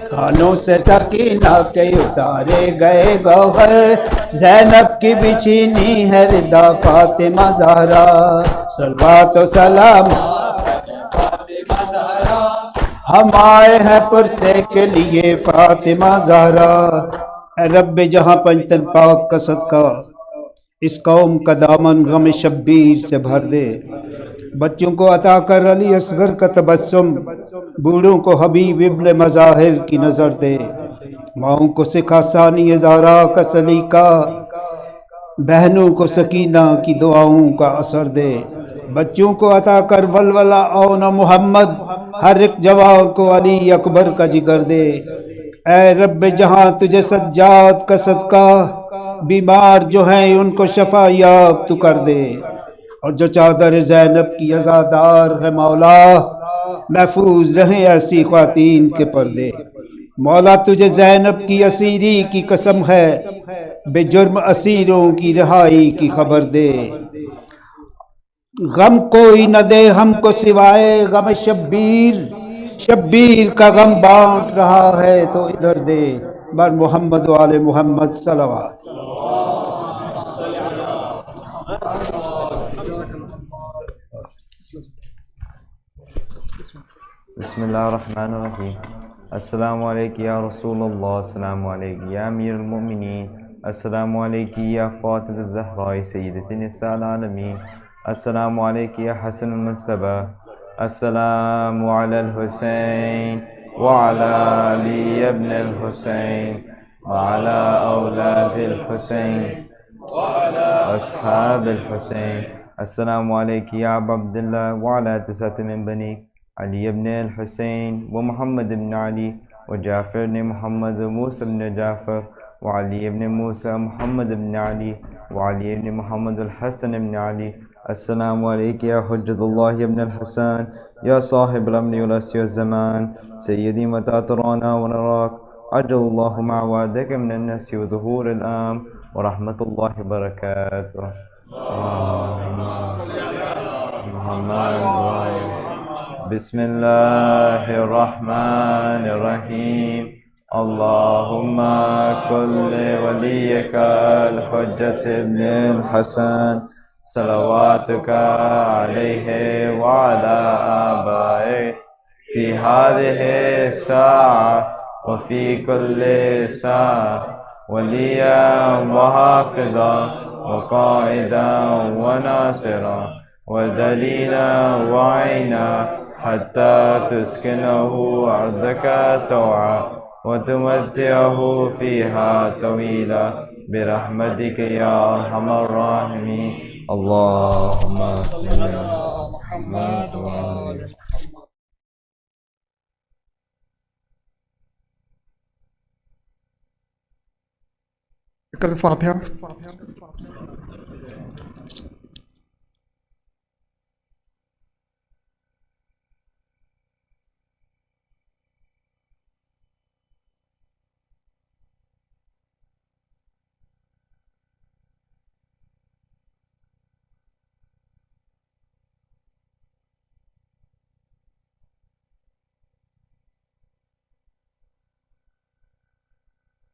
کانوں سے سکینہ کے اتارے گئے گوہر زینب کی بچھینی ہے ردا فاطمہ زہرا صلوات و سلام فاطمہ زہرا ہم آئے ہیں پرسے کے لیے فاطمہ زہرا اے رب جہاں پنجتن پاک کا صدقہ اس قوم کا دامن غم شبیر سے بھر دے بچوں کو عطا کر علی اصغر کا تبسم بوڑھوں کو حبیب ابن مظاہر کی نظر دے ماؤں کو سکھا ثانی زہرا کا سلیقہ بہنوں کو سکینہ کی دعاؤں کا اثر دے بچوں کو عطا کر ولولہ اون محمد ہر ایک جوان کو علی اکبر کا جگر دے اے رب جہاں تجھے سجاد کا صدقہ بیمار جو ہیں ان کو شفا یاب تو کر دے اور جو چادر زینب کی عزادار ہے مولا محفوظ رہیں ایسی خواتین کے پردے مولا تجھے زینب کی اسیری کی قسم ہے بے جرم اسیروں کی رہائی کی خبر دے غم کوئی نہ دے ہم کو سوائے غم شبیر، شبیر کا غم بانٹ رہا ہے تو ادھر دے، بر محمد و آل محمد صلوات۔ بسم اللہ الرحمن الرحیم۔ السلام علیکم یا رسول اللہ، السلام علیکم یا امیر المؤمنین، السلام علیکم یا فاطمۃ الزہراء سیدۃ نساء العالمین، السلام علیکم یا حسن المجتبی، السلام علی الحسین وعلی علی ابن الحسین وعلی اولاد الحسین اصحاب الحسین، السلام علیکم یا ابا عبداللہ وعلی تسعۃ من بنی علی ابن الحسین و محمد ابن علی و جعفر ابن محمد و موسیٰ ابن جعفر و علی ابن موسیٰ محمد ابن علی و علی ابن محمد الحسن ابن علی، السلام علیکم یا حجت اللہ ابن الحسن یا صاحب الامن والعصر والزمان، سیدی متى ترانا ونراک، عجل اللہ مع وعدک من النس وظہور الام ورحمۃ اللہ وبرکاتہ۔ محمد بسم اللہ الرحمن الرحیم، اللہم کل ولیک الحجت ابن الحسن صلواتک علیہ وعلی آبائہ فی ہذہ الساعة وفی کل ساعة ولیا وحافظا وقائدا وناصرا ودلیلا وعینا حتى تسكنه أرضك طوعا وتمتعه فيها طويلا برحمتك يا أرحم الراحمين، اللهم صل على محمد وعلى آل الفاتحة۔